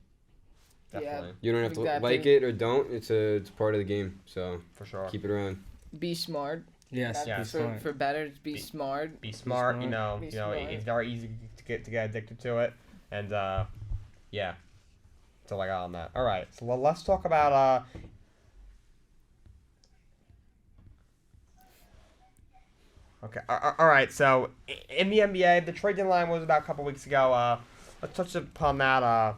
Definitely. You don't have to Exactly. like it or don't. It's part of the game. So For sure. keep it around. Be smart. Yes. That's Yeah. be smart. for better. Be smart. Be smart. smart. You know. Be You know. smart. It's very easy to get addicted to it, and yeah. That's all I got on that. All right. So let's talk about Okay. All right. So in the NBA, the trade deadline was about a couple weeks ago. Let's touch upon that.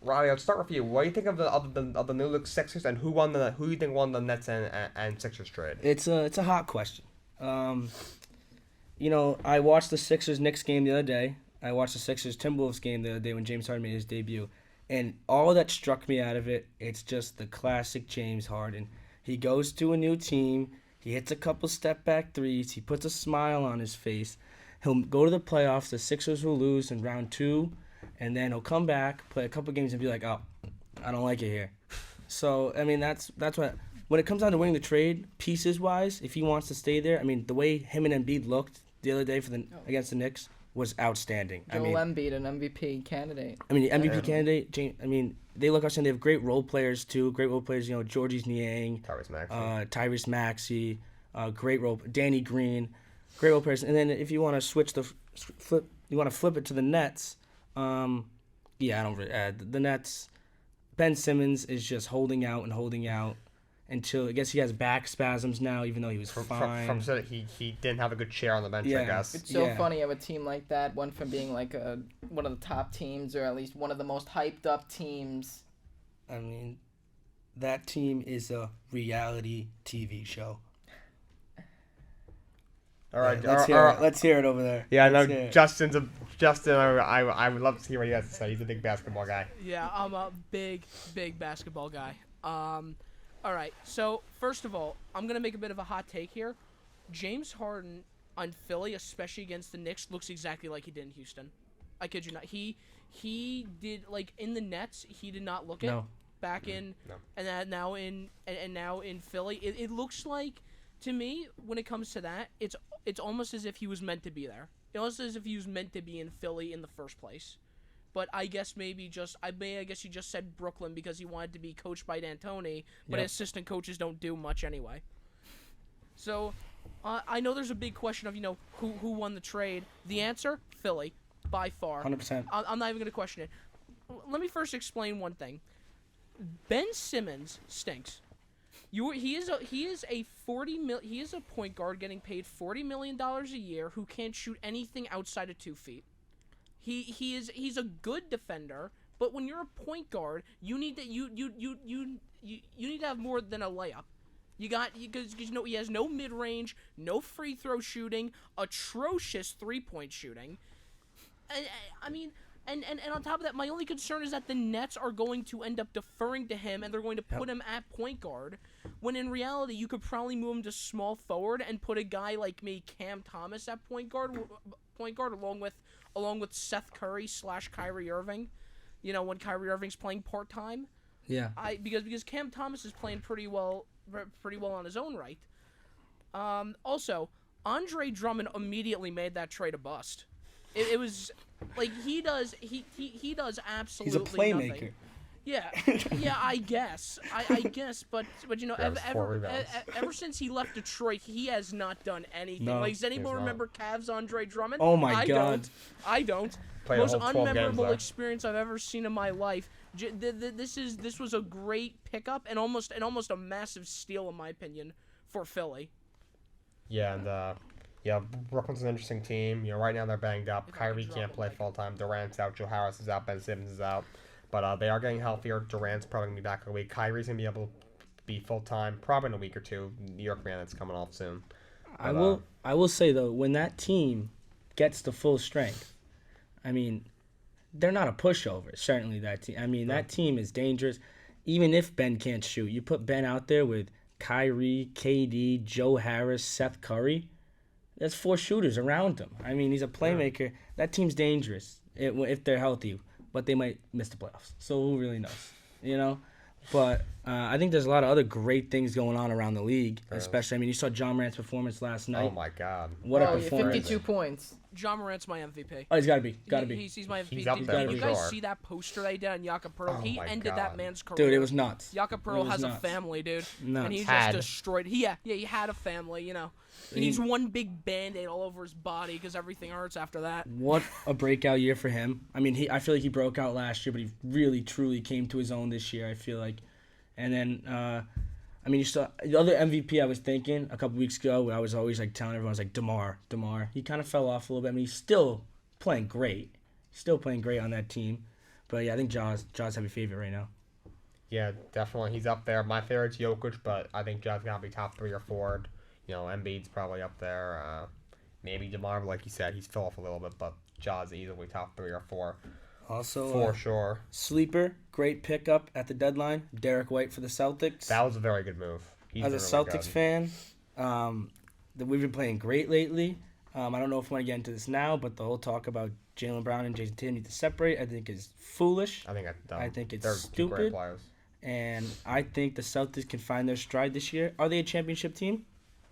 Riley, let's start with you. What do you think of the New York Sixers, and who do you think won the Nets and Sixers trade? It's a hot question. I watched the Sixers Knicks game the other day. I watched the Sixers Timberwolves game the other day when James Harden made his debut, and all that struck me out of it, it's just the classic James Harden. He goes to a new team. He hits a couple step-back threes. He puts a smile on his face. He'll go to the playoffs. The Sixers will lose in round 2, and then he'll come back, play a couple games, and be like, oh, I don't like it here. So, I mean, that's what – when it comes down to winning the trade, pieces-wise, if he wants to stay there, I mean, the way him and Embiid looked the other day against the Knicks was outstanding. Joel Embiid, an MVP candidate. I mean, MVP candidate, they look outstanding. They have great role players, too. Great role players, Georges Niang, Tyrese Maxey, great role. Danny Green, great role players. And then if you want to flip it to the Nets, I don't really. The Nets, Ben Simmons is just holding out until I guess he has back spasms now, even though he was fine. From he didn't have a good chair on the bench, I guess. It's so funny how a team like that went from being like one of the top teams, or at least one of the most hyped up teams. I mean, that team is a reality TV show. All right, let's hear it over there. Yeah, I know Justin. I would love to hear what he has to say. He's a big basketball guy. Yeah, I'm a big basketball guy. All right, so first of all, I'm going to make a bit of a hot take here. James Harden on Philly, especially against the Knicks, looks exactly like he did in Houston. I kid you not. He did, like, in the Nets, he did not look it back in, and now in Philly. It looks like, to me, when it comes to that, it's almost as if he was meant to be there. It's almost as if he was meant to be in Philly in the first place. But I guess I guess he just said Brooklyn because he wanted to be coached by D'Antoni, but assistant coaches don't do much anyway. So, I know there's a big question of, who won the trade. The answer, Philly, by far. 100%. I'm not even going to question it. Let me first explain one thing. Ben Simmons stinks. He is a point guard getting paid $40 million a year who can't shoot anything outside of 2 feet. He's a good defender, but when you're a point guard, you need to you need to have more than a layup. Because he has no mid range, no free throw shooting, atrocious 3-point shooting. I mean, and on top of that, my only concern is that the Nets are going to end up deferring to him, and they're going to put him at point guard. When in reality, you could probably move him to small forward and put a guy like maybe Cam Thomas at point guard along with Seth Curry / Kyrie Irving, when Kyrie Irving's playing part time. Yeah. Because Cam Thomas is playing pretty well on his own right. Also, Andre Drummond immediately made that trade a bust. It was like he does absolutely He's a playmaker. Nothing. Yeah, I guess, but ever since he left Detroit, he has not done anything. No, does anyone remember Cavs Andre Drummond? Oh my God! I don't. Most unmemorable experience I've ever seen in my life. This was a great pickup and almost a massive steal in my opinion for Philly. Yeah, and Brooklyn's an interesting team. Right now they're banged up. Kyrie can't play full time. Durant's out. Joe Harris is out. Ben Simmons is out. But they are getting healthier. Durant's probably going to be back in a week. Kyrie's going to be able to be full-time probably in a week or two. New York man that's coming off soon. But, I will say, though, when that team gets to full strength, I mean, they're not a pushover, certainly that team. I mean, that team is dangerous. Even if Ben can't shoot, you put Ben out there with Kyrie, KD, Joe Harris, Seth Curry, that's 4 shooters around him. I mean, he's a playmaker. That team's dangerous if they're healthy. But they might miss the playoffs. So who really knows, But I think there's a lot of other great things going on around the league, especially. I mean, you saw John Morant's performance last night. Oh, my God. What a performance. 52 points. John Morant's my MVP. Oh, he's got to be. He's my MVP. He's up there, Did you guys see that poster they did on Jakob Perl? He ended that man's career. Dude, it was nuts. Jakob Perl has a family, dude. Nuts. And he just destroyed. He had a family, He needs one big Band-Aid all over his body because everything hurts after that. What a breakout year for him. I mean, I feel like he broke out last year, but he really, truly came to his own this year, I feel like. And then I mean, you saw the other MVP I was thinking a couple weeks ago. I was always like telling everyone, I was like, DeMar. He kind of fell off a little bit. I mean, he's still playing great. Still playing great on that team. But yeah, I think Jaws have a favorite right now. Yeah, definitely. He's up there. My favorite's Jokic, but I think Ja's got to be top 3 or 4. You know, Embiid's probably up there. Maybe DeMar, like you said, he's fell off a little bit, but Ja's easily top 3 or 4. Also, for sure. Sleeper, great pickup at the deadline. Derek White for the Celtics. That was a very good move. He's As a really Celtics good. fan, we've been playing great lately. I don't know if we want to get into this now, but the whole talk about Jaylen Brown and Jason Tatum need to separate, I think is foolish. I think that's dumb. I think it's They're two great stupid. players. And I think the Celtics can find their stride this year. Are they a championship team?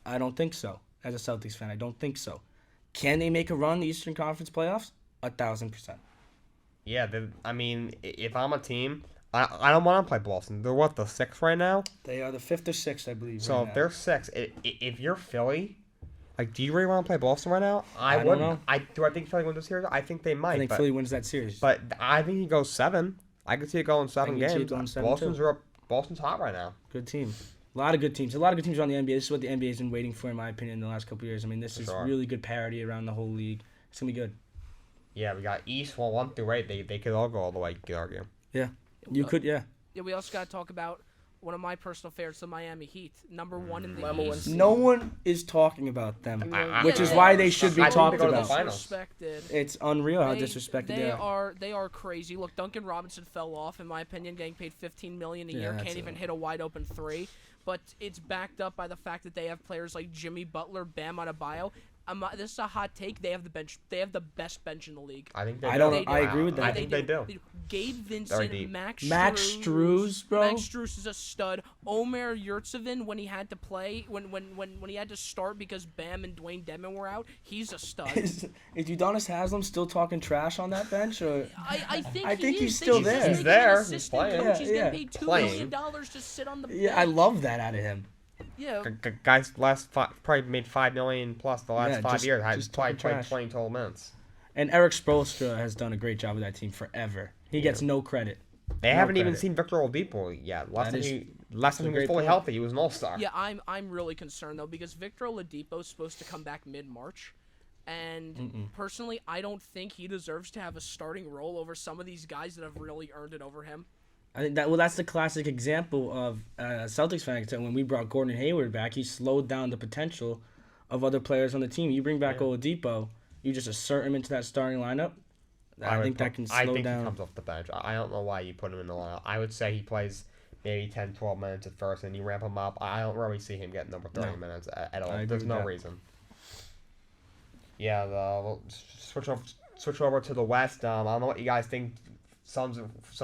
I don't think so. As a Celtics fan, I don't think so. Can they make a run in the Eastern Conference playoffs? 1,000%. Yeah, I mean, if I'm a team, I don't want to play Boston. They're what, the 6th right now? They are the 5th or 6th, I believe. So right if now. they're 6, if you're Philly, like, do you really want to play Boston right now? I don't wouldn't. know. Do I think Philly wins this series? I think they might. I think but, Philly wins that series. But I think he goes 7. I could see it going 7 can see it games. going 7 too. Boston's hot right now. Good team. A lot of good teams. A lot of good teams on the NBA. This is what the NBA has been waiting for, in my opinion, in the last couple of years. I mean, this is sure. really good parity around the whole league. It's going to be good. Yeah, we got East 1 through 8. They could all go all the way, you could argue. Yeah. You could, yeah. Yeah, we also got to talk about one of my personal favorites, the Miami Heat, number 1 in the Number one East. seed. No one is talking about them, which is Yeah, why they should be I think talked they go to the about. finals. Disrespected. It's unreal how They- disrespected they they are. They are crazy. Look, Duncan Robinson fell off, in my opinion, getting paid $15 million a Yeah, year, that's can't even it. hit a wide open 3. But it's backed up by the fact that they have players like Jimmy Butler, Bam Adebayo. This is a hot take. They have the bench. They have the best bench in the league. I think they I do. don't- They do. I agree with that. I think they do. Gabe Very Vincent, deep. Max Strus, bro. Max Strus is a stud. Omer Yurtseven, when he had to play, when he had to start because Bam and Dwayne Dedmon were out, he's a stud. Is Udonis Haslam still talking trash on that bench? Or I think I think he he's is. still They should there. just He's make him an there. He's assistant playing. coach. He's Yeah, getting paid $2 playing. million to sit on the bench. yeah, I love that out of him. Yeah. Guys, probably made $5 million plus the last Yeah, 5 years. I just probably talking played trash. 20 total minutes. And Eric Spoelstra has done a great job with that team forever. He gets no credit. They No haven't even credit. seen Victor Oladipo yet. Last That time is- he a was great fully point. healthy, he was an all-star. Yeah, I'm really concerned though because Victor Oladipo is supposed to come back mid-March, and personally, I don't think he deserves to have a starting role over some of these guys that have really earned it over him. I think that's the classic example of Celtics fan. When we brought Gordon Hayward back, he slowed down the potential of other players on the team. You bring back Oladipo, you just assert him into that starting lineup. I think that can slow I think down. he comes off the bench. I don't know why you put him in the lineup. I would say he plays maybe 10, 12 minutes at first, and you ramp him up. I don't really see him getting over 30 minutes at all. I agree There's with no that. reason. Yeah, we'll switch over to the West. I don't know what you guys think. Suns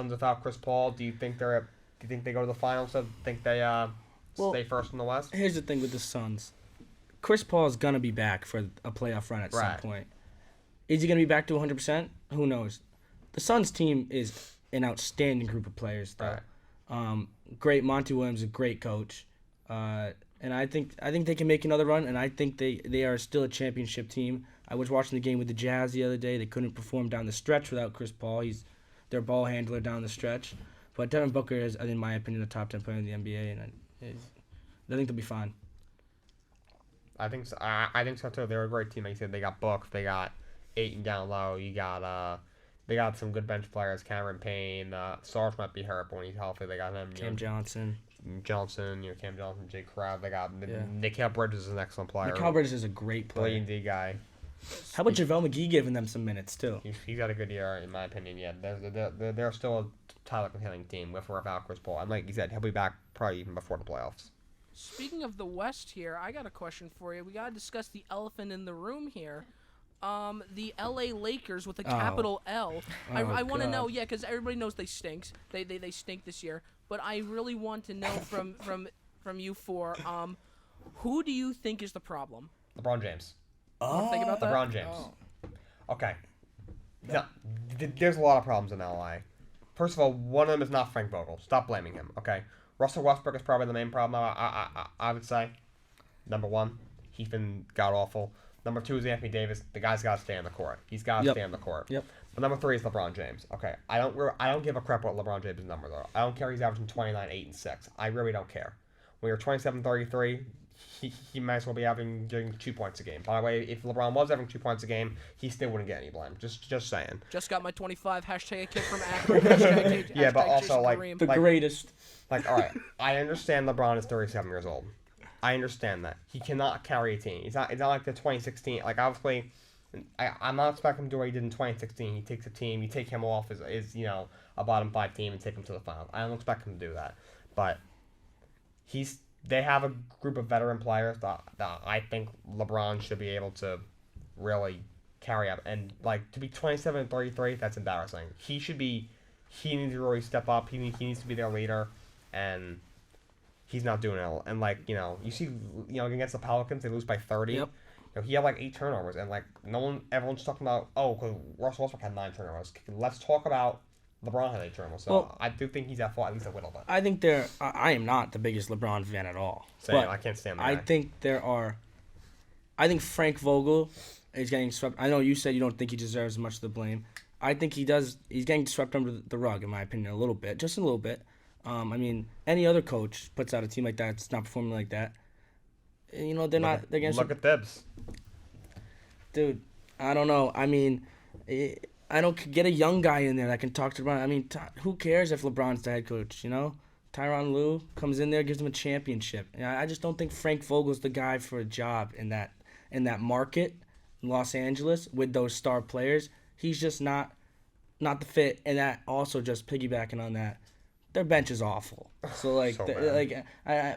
without Chris Paul. Do you think they go to the finals? Do you think they stay first in the West? Here's the thing with the Suns. Chris Paul is going to be back for a playoff run at some Right. point. Is he going to be back to 100%? Who knows? The Suns team is an outstanding group of players, though. Right. Great. Monty Williams is a great coach. And I think they can make another run, and I think they are still a championship team. I was watching the game with the Jazz the other day. They couldn't perform down the stretch without Chris Paul. He's their ball handler down the stretch. But Devin Booker is, in my opinion, a top 10 player in the NBA, and I think they'll be fine. I think so. I think so too. They're a great team. Like you said, they got Book. They got Ayton down low. You got they got some good bench players. Cameron Payne. Sarge might be hurt, but when he's healthy, they got him. Cam Johnson. Cam Johnson, Jay Crowder. They got Yeah. Mikal Bridges is an excellent player. Mikal Bridges is a great player. Brilliant D guy. How about JaVale McGee giving them some minutes, too? He's got a good year, in my opinion. Yeah, they're still a title contending team with or without Chris Paul. And like you said, he'll be back probably even before the playoffs. Speaking of the West here, I got a question for you. We got to discuss the elephant in the room here. The LA Lakers with a capital L. I want to God. know, because everybody knows they stink. They stink this year. But I really want to know from you four, who do you think is the problem? LeBron James. Wanna think about that? LeBron James. Okay. Now, there's a lot of problems in LA. First of all, one of them is not Frank Vogel. Stop blaming him, okay? Russell Westbrook is probably the main problem, I would say. Number one, he's been god-awful. Number two is Anthony Davis. The guy's got to stay on the court. He's got to stay on the court. Yep. But number three is LeBron James. Okay, I don't give a crap what LeBron James' numbers are. I don't care if he's averaging 29, 8, and 6. I really don't care. when you're 27-33, he might as well be averaging 2 points a game. By the way, if LeBron was averaging 2 points a game, he still wouldn't get any blame. Just saying. Just got my 25. Hashtag a kid from Akron. Hashtag Yeah, but hashtag also, Jason like, Kareem. The greatest. Like, all right, I understand LeBron is 37 years old. I understand that he cannot carry a team. It's not like the 2016. Like, obviously, I'm not expecting him to do what he did in 2016. He takes a team, you take him off as a bottom 5 team and take him to the finals. I don't expect him to do that, but they have a group of veteran players that I think LeBron should be able to really carry up. And, like, to be 27-33, that's embarrassing. He needs to really step up. He needs to be their leader, and he's not doing it. And, like, you see, against the Pelicans, they lose by 30. Yep. He had, like, 8 turnovers, and, like, everyone's talking about, because Russell Westbrook had 9 turnovers. Let's talk about LeBron had 8 turnovers, so well, I do think he's at fault at least a little bit. I think I am not the biggest LeBron fan at all. Same, but I can't stand that I guy. think I think Frank Vogel is getting swept. I know you said you don't think he deserves much of the blame. I think he does. He's getting swept under the rug, in my opinion, a little bit, just a little bit. I mean, any other coach puts out a team like that, it's not performing like that. They're not. They're getting Look at Thibs. Dude, I don't know. I mean, I don't get a young guy in there that can talk to LeBron. I mean, who cares if LeBron's the head coach, Tyronn Lue comes in there, gives him a championship. I just don't think Frank Vogel's the guy for a job in that market in Los Angeles with those star players. He's just not the fit, and that also just piggybacking on that, their bench is awful. So, like,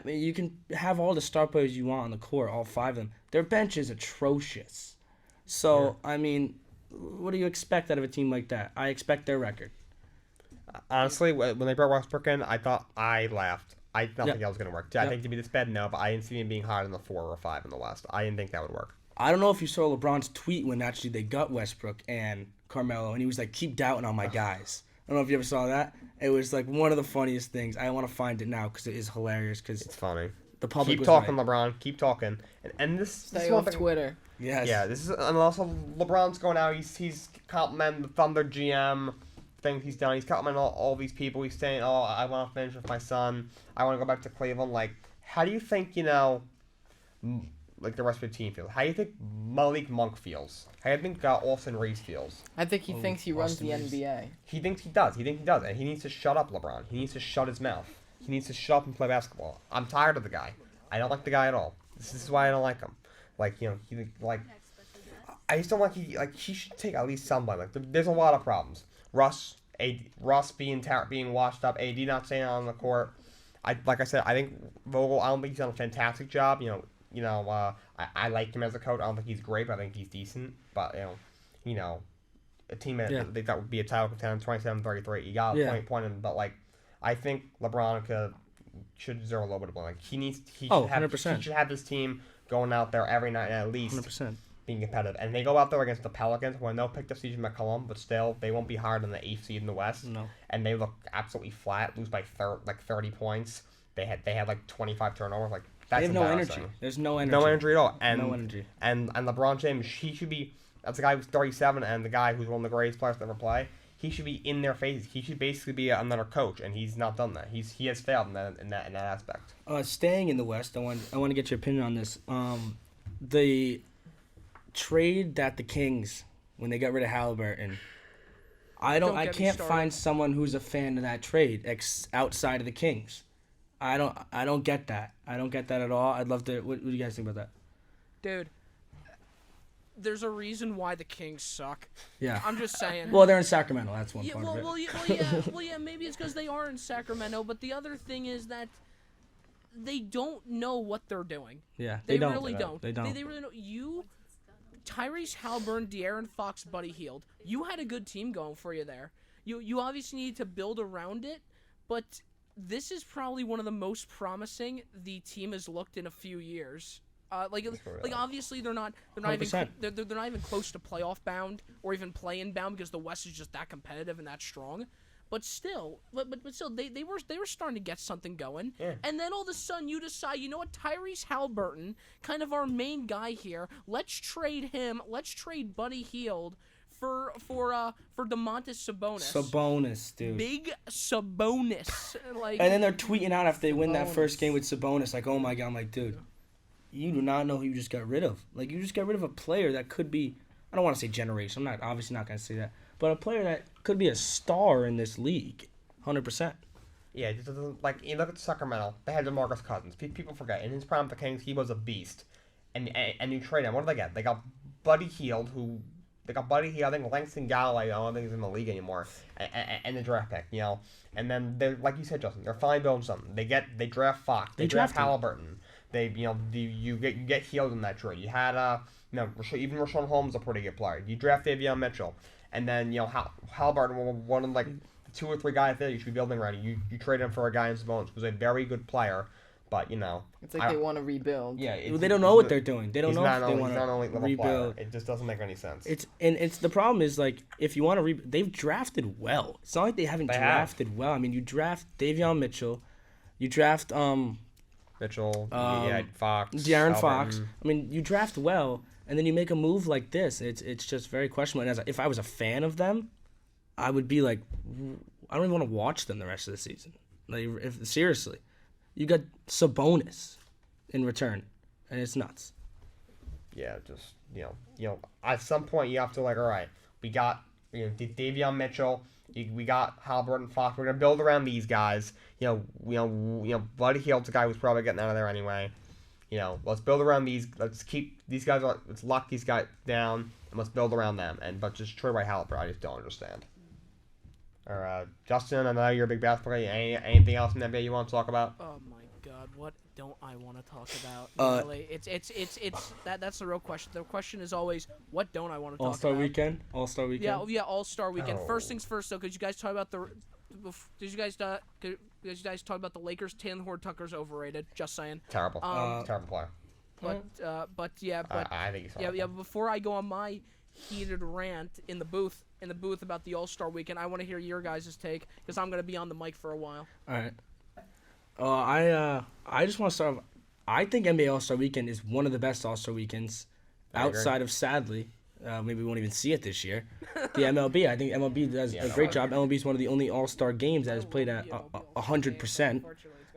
you can have all the star players you want on the court, all 5 of them. Their bench is atrocious. So, yeah. I mean, what do you expect out of a team like that? I expect their record. Honestly, when they brought Westbrook in, I laughed. I didn't think that was going to work. Did I think to be this bad? No, but I didn't see him being higher than the 4 or 5 in the West. I didn't think that would work. I don't know if you saw LeBron's tweet when actually they got Westbrook and Carmelo, and he was like, keep doubting on my guys. I don't know if you ever saw that. It was like one of the funniest things. I want to find it now because it is hilarious. Cause it's funny. The public keep talking, right. LeBron. Keep talking. And this Stay this off thing, Twitter. Yes. Yeah, and also LeBron's going out. He's complimenting the Thunder GM things he's done. He's complimenting all these people. He's saying, "Oh, I want to finish with my son. I want to go back to Cleveland." Like, how do you think like the rest of the team feels? How do you think Malik Monk feels? How do you think Austin Reeves feels? I think he thinks he runs the NBA. He thinks he does. And he needs to shut up, LeBron. He needs to shut his mouth. He needs to shut up and play basketball. I'm tired of the guy. I don't like the guy at all. This is why I don't like him. Like, he I just don't like he should take at least somebody. Like, there's a lot of problems. Russ being washed up. AD not staying on the court. Like I said, I think Vogel. I don't think he's done a fantastic job. I like him as a coach. I don't think he's great, but I think he's decent. But a team that they thought would be a title contender, 27-33. You got a point in, but like, I think LeBron should deserve a little bit of blame. Like, he should have this team going out there every night and at least 100%. being competitive. And they go out there against the Pelicans when they'll pick up CJ McCollum, but still they won't be higher than the 8th seed in the West. No. And they look absolutely flat, lose by 30 points. They had like 25 turnovers. Like, that's they have no embarrassing. energy. There's no energy. No energy at all. No energy. And LeBron James, he should be. That's the guy who's 37 and the guy who's one of the greatest players to ever play. He should be in their faces. He should basically be another coach, and he's not done that. He has failed in that aspect. Staying in the West, I want to get your opinion on this. The trade that the Kings, when they got rid of Halliburton, I can't find someone who's a fan of that trade outside of the Kings. I don't get that. I don't get that at all. I'd love to. What do you guys think about that? Dude, there's a reason why the Kings suck. Yeah. I'm just saying. Well, they're in Sacramento. That's one part of Well, it. yeah, maybe it's because they are in Sacramento, but the other thing is that they don't know what they're doing. Yeah, They don't. really don't. They don't. They really don't. Tyrese Halliburton, De'Aaron Fox, Buddy Hield. You had a good team going for you there. You obviously need to build around it, but this is probably one of the most promising the team has looked in a few years. Obviously they're not even close to playoff bound or even play-in bound because the West is just that competitive and that strong. But still, they were starting to get something going. Yeah. And then all of a sudden you decide, you know what, Tyrese Halliburton, kind of our main guy here, let's trade him, let's trade Buddy Hield for Domantas Sabonis. Sabonis, dude. Big Sabonis. Like, And then they're tweeting out after they win that first game with Sabonis, like, oh my God. I'm like, dude, you do not know who you just got rid of. Like, you just got rid of a player that could be, I don't want to say generation. I'm obviously not going to say that. But a player that could be a star in this league. 100%. Yeah, it just doesn't, like, you look at Sacramento, they had DeMarcus Cousins. People forget, in his prime with the Kings, he was a beast. And you trade him. What do they get? They got Buddy Hield, I think Langston Galloway, I don't think he's in the league anymore, and the draft pick, you know. And then, they, like you said, Justin, they're finally building something. They draft Fox, they draft Halliburton. You get Hield in that trade. You had, even Rashawn Holmes is a pretty good player. You draft Davion Mitchell. And then, Halliburton, one of, like, 2 or 3 guys there you should be building around. You trade him for a guy in Sabonis who's a very good player, but it's like they want to rebuild. Yeah, they don't know what they're doing. They don't know if they want to to rebuild. It just doesn't make any sense. It's the problem is, like, if you want to rebuild, they've drafted well. It's not like they haven't drafted well. I mean, you draft Davion Mitchell, you draft Mitchell, Fox, De'Aaron Fox. I mean, you draft well, and then you make a move like this. It's just very questionable. And if I was a fan of them, I would be like, I don't even want to watch them the rest of the season. Like, seriously, you got Sabonis in return, and it's nuts. Yeah, just at some point you have to, like, all right, we got Davion Mitchell, we got Halliburton, Fox. We're gonna build around these guys. Buddy Hield's a guy who's probably getting out of there anyway. Let's build around these. Let's keep these guys. Let's lock these guys down, and let's build around them. But just trade away Halliburton, I just don't understand. Or Justin, I know you're a big basketball guy. Anything else in the NBA you want to talk about? Oh my God, what don't I want to talk about? Really, that's the real question. The question is always, what don't I want to talk about? All-Star weekend. Yeah, All-Star weekend. Oh. First things first, though, because you guys talk about Did you guys talk about the Lakers? Taylor Horton-Tucker's overrated. Just saying. Terrible. Terrible player. I think he's horrible. Yeah. Before I go on my heated rant in the booth about the All-Star weekend, I want to hear your guys' take because I'm gonna be on the mic for a while. All right. I just want to start off. I think NBA All-Star Weekend is one of the best All-Star weekends outside of, sadly, maybe we won't even see it this year, the MLB. I think MLB does a great job. MLB is one of the only All-Star games that is played at 100%.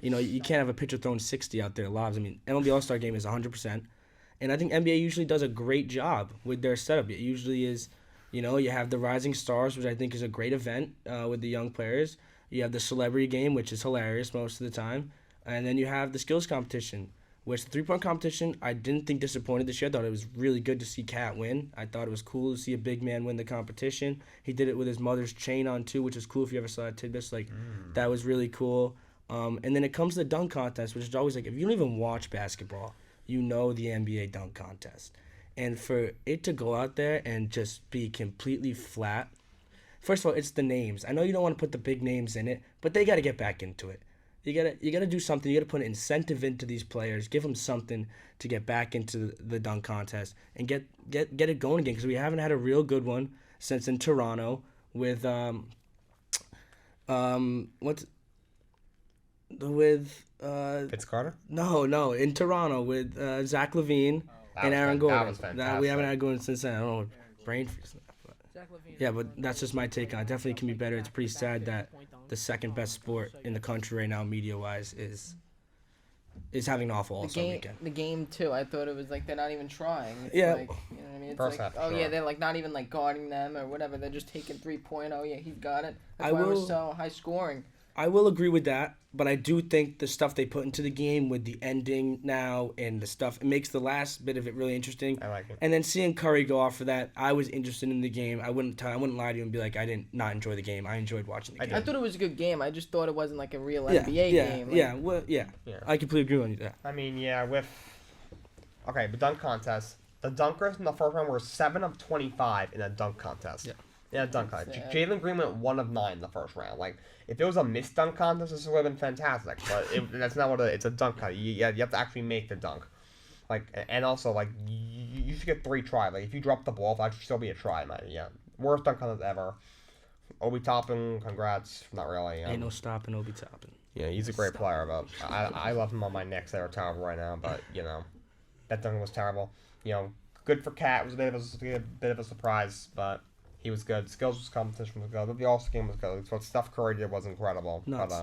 You can't have a pitcher throwing 60 out there live. I mean, MLB All-Star game is 100%. And I think NBA usually does a great job with their setup. It usually is, you have the Rising Stars, which I think is a great event with the young players. You have the celebrity game, which is hilarious most of the time. And then you have the skills competition, which the three-point competition, I didn't think disappointed this year. I thought it was really good to see Kat win. I thought it was cool to see a big man win the competition. He did it with his mother's chain on, too, which is cool if you ever saw that tidbits. That was really cool. And then it comes to the dunk contest, which is always like, if you don't even watch basketball, you know the NBA dunk contest. And for it to go out there and just be completely flat, first of all, it's the names. I know you don't want to put the big names in it, but they got to get back into it. You gotta do something. You gotta put an incentive into these players. Give them something to get back into the dunk contest and get it going again, because we haven't had a real good one since in Toronto with Vince Carter? No, in Toronto with Zach LaVine and Aaron Gordon. That was fantastic. We haven't had good one since then. I don't know, brain freeze. Yeah, but that's just my take on it. Definitely can be better. It's pretty sad that the second best sport in the country right now, media-wise, is having an awful All-Star weekend. The game too. I thought it was like they're not even trying. It's Yeah. like, you know what I mean? It's First like, half, oh sure. yeah, they're like not even like guarding them or whatever. They're just taking 3-point. Oh yeah, he's got it. That's why it was so high scoring. I will agree with that, but I do think the stuff they put into the game with the ending now and the stuff, it makes the last bit of it really interesting. I like it. And then seeing Curry go off for that, I was interested in the game. I wouldn't lie to you and be like I didn't not enjoy the game. I enjoyed watching the game. I thought it was a good game. I just thought it wasn't like a real NBA game. Like, yeah. I completely agree with you there. I mean, the dunk contest. The dunkers in the first round were 7 of 25 in a dunk contest. In a dunk contest. Jalen Green went 1 of 9 in the first round. Like, if it was a missed dunk contest, this would have been fantastic. But that's not what it's a dunk contest. You have to actually make the dunk. Like, and also, like, you should get 3 tries. Like, if you drop the ball, that should still be a try, man. Yeah. Worst dunk contest ever. Obi Toppin, congrats. Not really. Ain't no stopping Obi Toppin. Yeah, he's a great player, but I love him on my Knicks. They are terrible right now, but, that dunk was terrible. Good for Cat. It was a bit of a surprise, but he was good. Skills competition was good. But the All-Star game was good. What Steph Curry did was incredible. Nuts.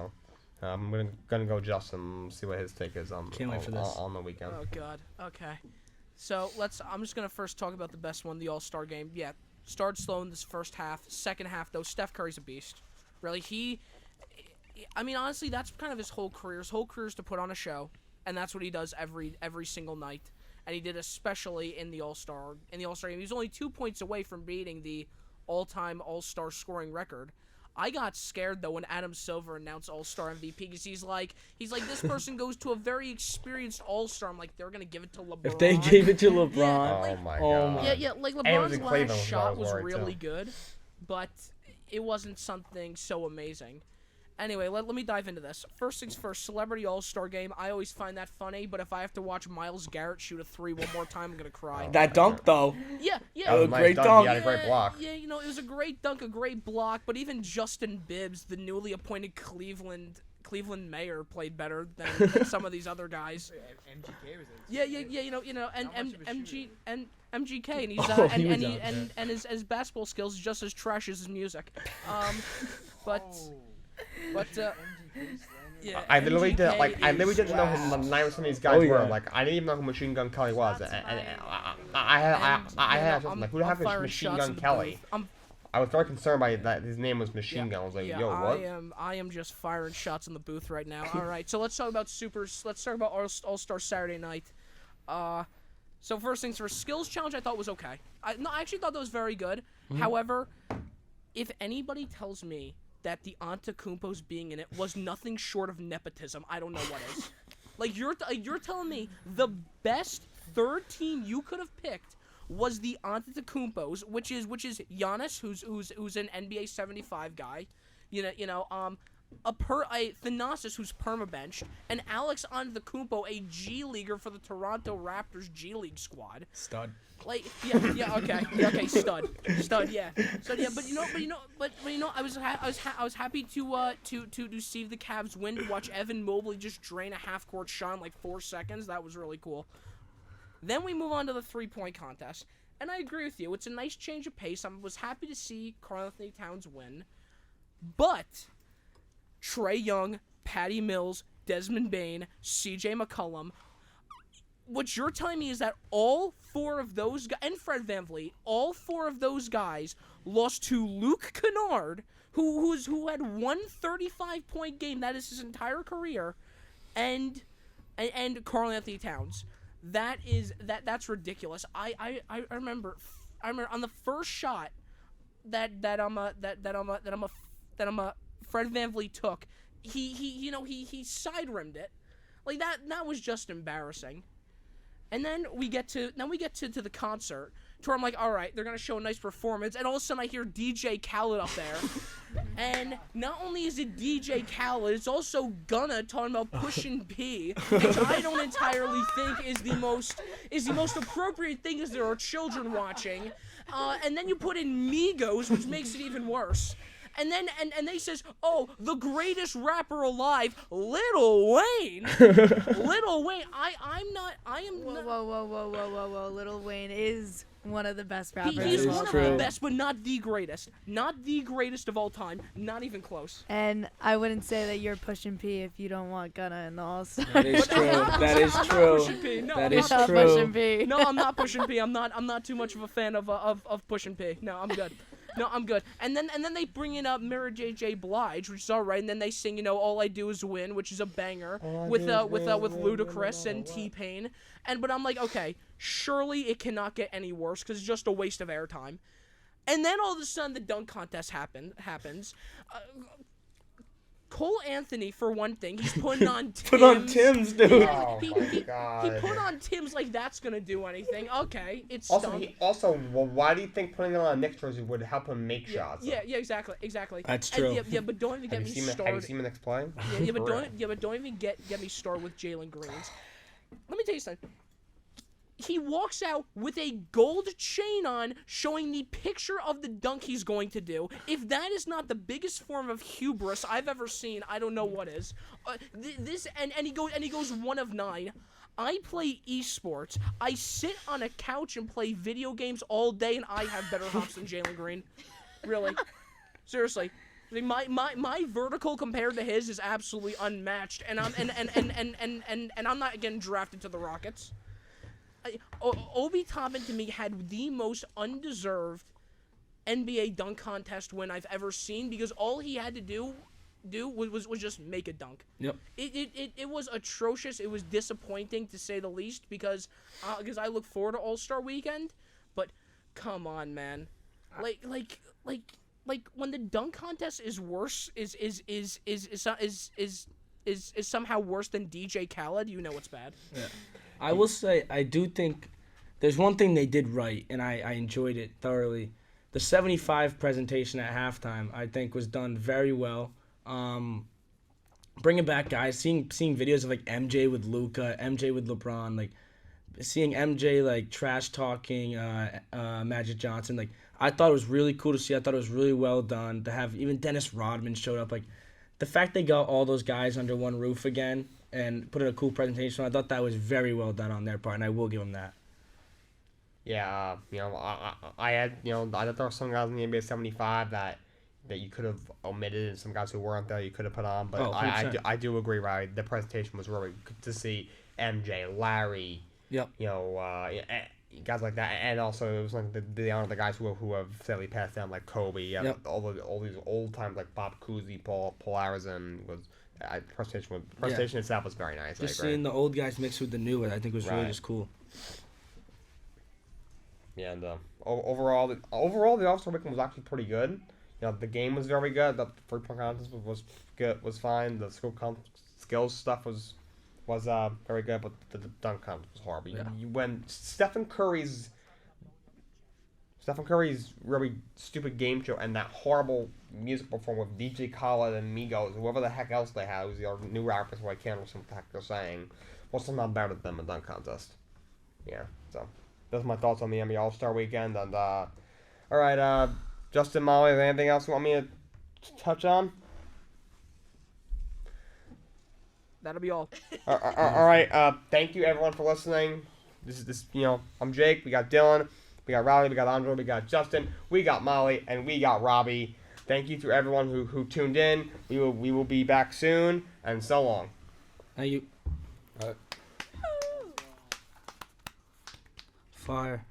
But, I'm gonna go Justin, see what his take is Can't wait for this. on the weekend. Oh God. Okay. So I'm just gonna first talk about the best one, the All-Star game. Yeah, started slow in this first half. Second half though, Steph Curry's a beast. Really, I mean, honestly, that's kind of his whole career. His whole career is to put on a show, and that's what he does every single night. And he did especially in the All-Star game. He was only 2 points away from beating the all-time All-Star scoring record. I got scared though when Adam Silver announced All-Star MVP because he's like this person goes to a very experienced All-Star. I'm like, they're gonna give it to LeBron. If they gave it to LeBron, Yeah, Oh my god. yeah, like And it was LeBron's in Cleveland, last which I shot was was worried, really too. good, but it wasn't something so amazing. Anyway, let me dive into this. First things first, Celebrity All-Star Game. I always find that funny, but if I have to watch Myles Garrett shoot a 3 one more time, I'm going to cry. that dunk though. Yeah. That was a a nice great dunk. dunk. He had a great block. Yeah, it was a great dunk, a great block, but even Justin Bibbs, the newly appointed Cleveland mayor, played better than some of these other guys. MGK was Yeah, and How much of a MGK, and he's Oh, he was out there. and his basketball skills is just as trash as his music. But yeah, I literally did MGK I literally is didn't know who trash. none of some of these guys were. yeah. Like I didn't even know who Machine Gun Kelly was. Shots And fired. I had I'm- like who the heck I'm is firing Machine shots Gun in the Kelly? booth. I was very concerned by that. His name was Machine Gun. I was like, Yeah, yo, what? I am just firing shots in the booth right now. All right, so let's talk about Let's talk about All-Star Saturday night. So first things first, skills challenge I thought was okay. I actually thought that was very good. However, if anybody tells me that the Antetokounmpo's being in it was nothing short of nepotism, I don't know what is. Like you're telling me the best third team you could have picked was the Antetokounmpo's, which is Giannis, who's an NBA 75 guy, a Thanasis who's permabenched, and Alex Antetokounmpo, a G leaguer for the Toronto Raptors G League squad. Stud. Like okay, stud, yeah, but I was happy to see the Cavs win, to watch Evan Mobley just drain a half-court shot in like 4 seconds. That was really cool. Then we move on to the 3-point contest, and I agree with you. It's a nice change of pace. I was happy to see Karl-Anthony Towns win, but Trae Young, Patty Mills, Desmond Bane, C.J. McCollum. What you're telling me is that all 4 of those guys, and Fred VanVleet, all 4 of those guys lost to Luke Kennard, who had one 35-point game, that is his entire career, and Karl-Anthony Towns. That's ridiculous. I remember on the first shot that Fred VanVleet took, he side rimmed it. Like that was just embarrassing. And then we get to the concert, to where I'm like, all right, they're gonna show a nice performance, and all of a sudden I hear DJ Khaled up there, and not only is it DJ Khaled, it's also Gunna talking about Pushin' P, which I don't entirely think is the most appropriate thing, as there are children watching, and then you put in Migos, which makes it even worse. And then and they says, oh, the greatest rapper alive, Lil Wayne. Lil Wayne. I am not. Whoa. Lil Wayne is one of the best rappers. He's of all one of time. the best, but not the greatest. Not the greatest of all time. Not even close. And I wouldn't say that you're pushing P if you don't want Gunna in the All-Star. That is true. That is I'm not true. pushing P. No, That I'm is not true. Pushing P. No, I'm not pushing P. I'm not too much of a fan of pushing P. No, I'm good. No, I'm good. And then they bring in Mary J. Blige, which is all right. And then they sing, All I Do Is Win, which is a banger, with Ludacris and T-Pain. But I'm like, okay, surely it cannot get any worse, because it's just a waste of airtime. And then all of a sudden the dunk contest happens. Cole Anthony, for one thing, he's putting on Tim's. Put on Tim's, dude. Oh He my put god. on Tim's like that's gonna do anything. Okay, it's Also, why do you think putting on a Knicks jersey would help him make shots? Yeah, exactly. That's And true. yeah, but don't even get Have me you seen the started. Knicks play? Yeah, but For real. don't even get me started with Jalen Greens. Let me tell you something. He walks out with a gold chain on, showing the picture of the dunk he's going to do. If that is not the biggest form of hubris I've ever seen, I don't know what is. He goes 1 of 9. I play esports. I sit on a couch and play video games all day, and I have better hops than Jalen Green. Really, seriously. I mean, my vertical compared to his is absolutely unmatched, and I'm not getting drafted to the Rockets. Obi Toppin to me had the most undeserved NBA dunk contest win I've ever seen, because all he had to do was just make a dunk. Yep. It was atrocious. It was disappointing to say the least, because I look forward to All-Star Weekend, but come on, man. Like when the dunk contest is worse is somehow worse than DJ Khaled, you know it's bad. Yeah. I will say, I do think there's one thing they did right, and I enjoyed it thoroughly. The 75 presentation at halftime, I think, was done very well. Bringing back guys, seeing videos of like MJ with Luka, MJ with LeBron, like seeing MJ like trash talking Magic Johnson, like I thought it was really cool to see. I thought it was really well done to have even Dennis Rodman showed up. Like the fact they got all those guys under one roof again and put in a cool presentation, I thought that was very well done on their part, and I will give them that. Yeah, I had, I thought there were some guys in the NBA 75 that you could have omitted, and some guys who weren't there you could have put on. But I do agree, right? The presentation was really good to see MJ, Larry, yep. Guys like that, and also it was like the honor of the guys who have sadly passed down, like Kobe, yep. all these old times like Bob Cousy, Paul Arizin was. Presentation itself was very nice. Just seeing the old guys mixed with the new, I think was really just cool. Yeah, and overall the All-Star Weekend was actually pretty good. The game was very good. The three-point contest was good, was fine. The skills stuff was very good, but the dunk contest was horrible. Yeah. When Stephen Curry's really stupid game show and that horrible music performance with DJ Khaled and Migos, whoever the heck else they have, who's the new rappers who I can't understand what the heck they're saying, was somehow better than the dunk contest. Yeah, so those are my thoughts on the NBA All-Star Weekend. And all right, Justin, Molly, is there anything else you want me to touch on? That'll be all. All right. Thank you everyone for listening. I'm Jake. We got Dylan. We got Riley, we got Andre, we got Justin, we got Molly, and we got Robbie. Thank you to everyone who tuned in. We will be back soon, and so long. Thank you. Fire.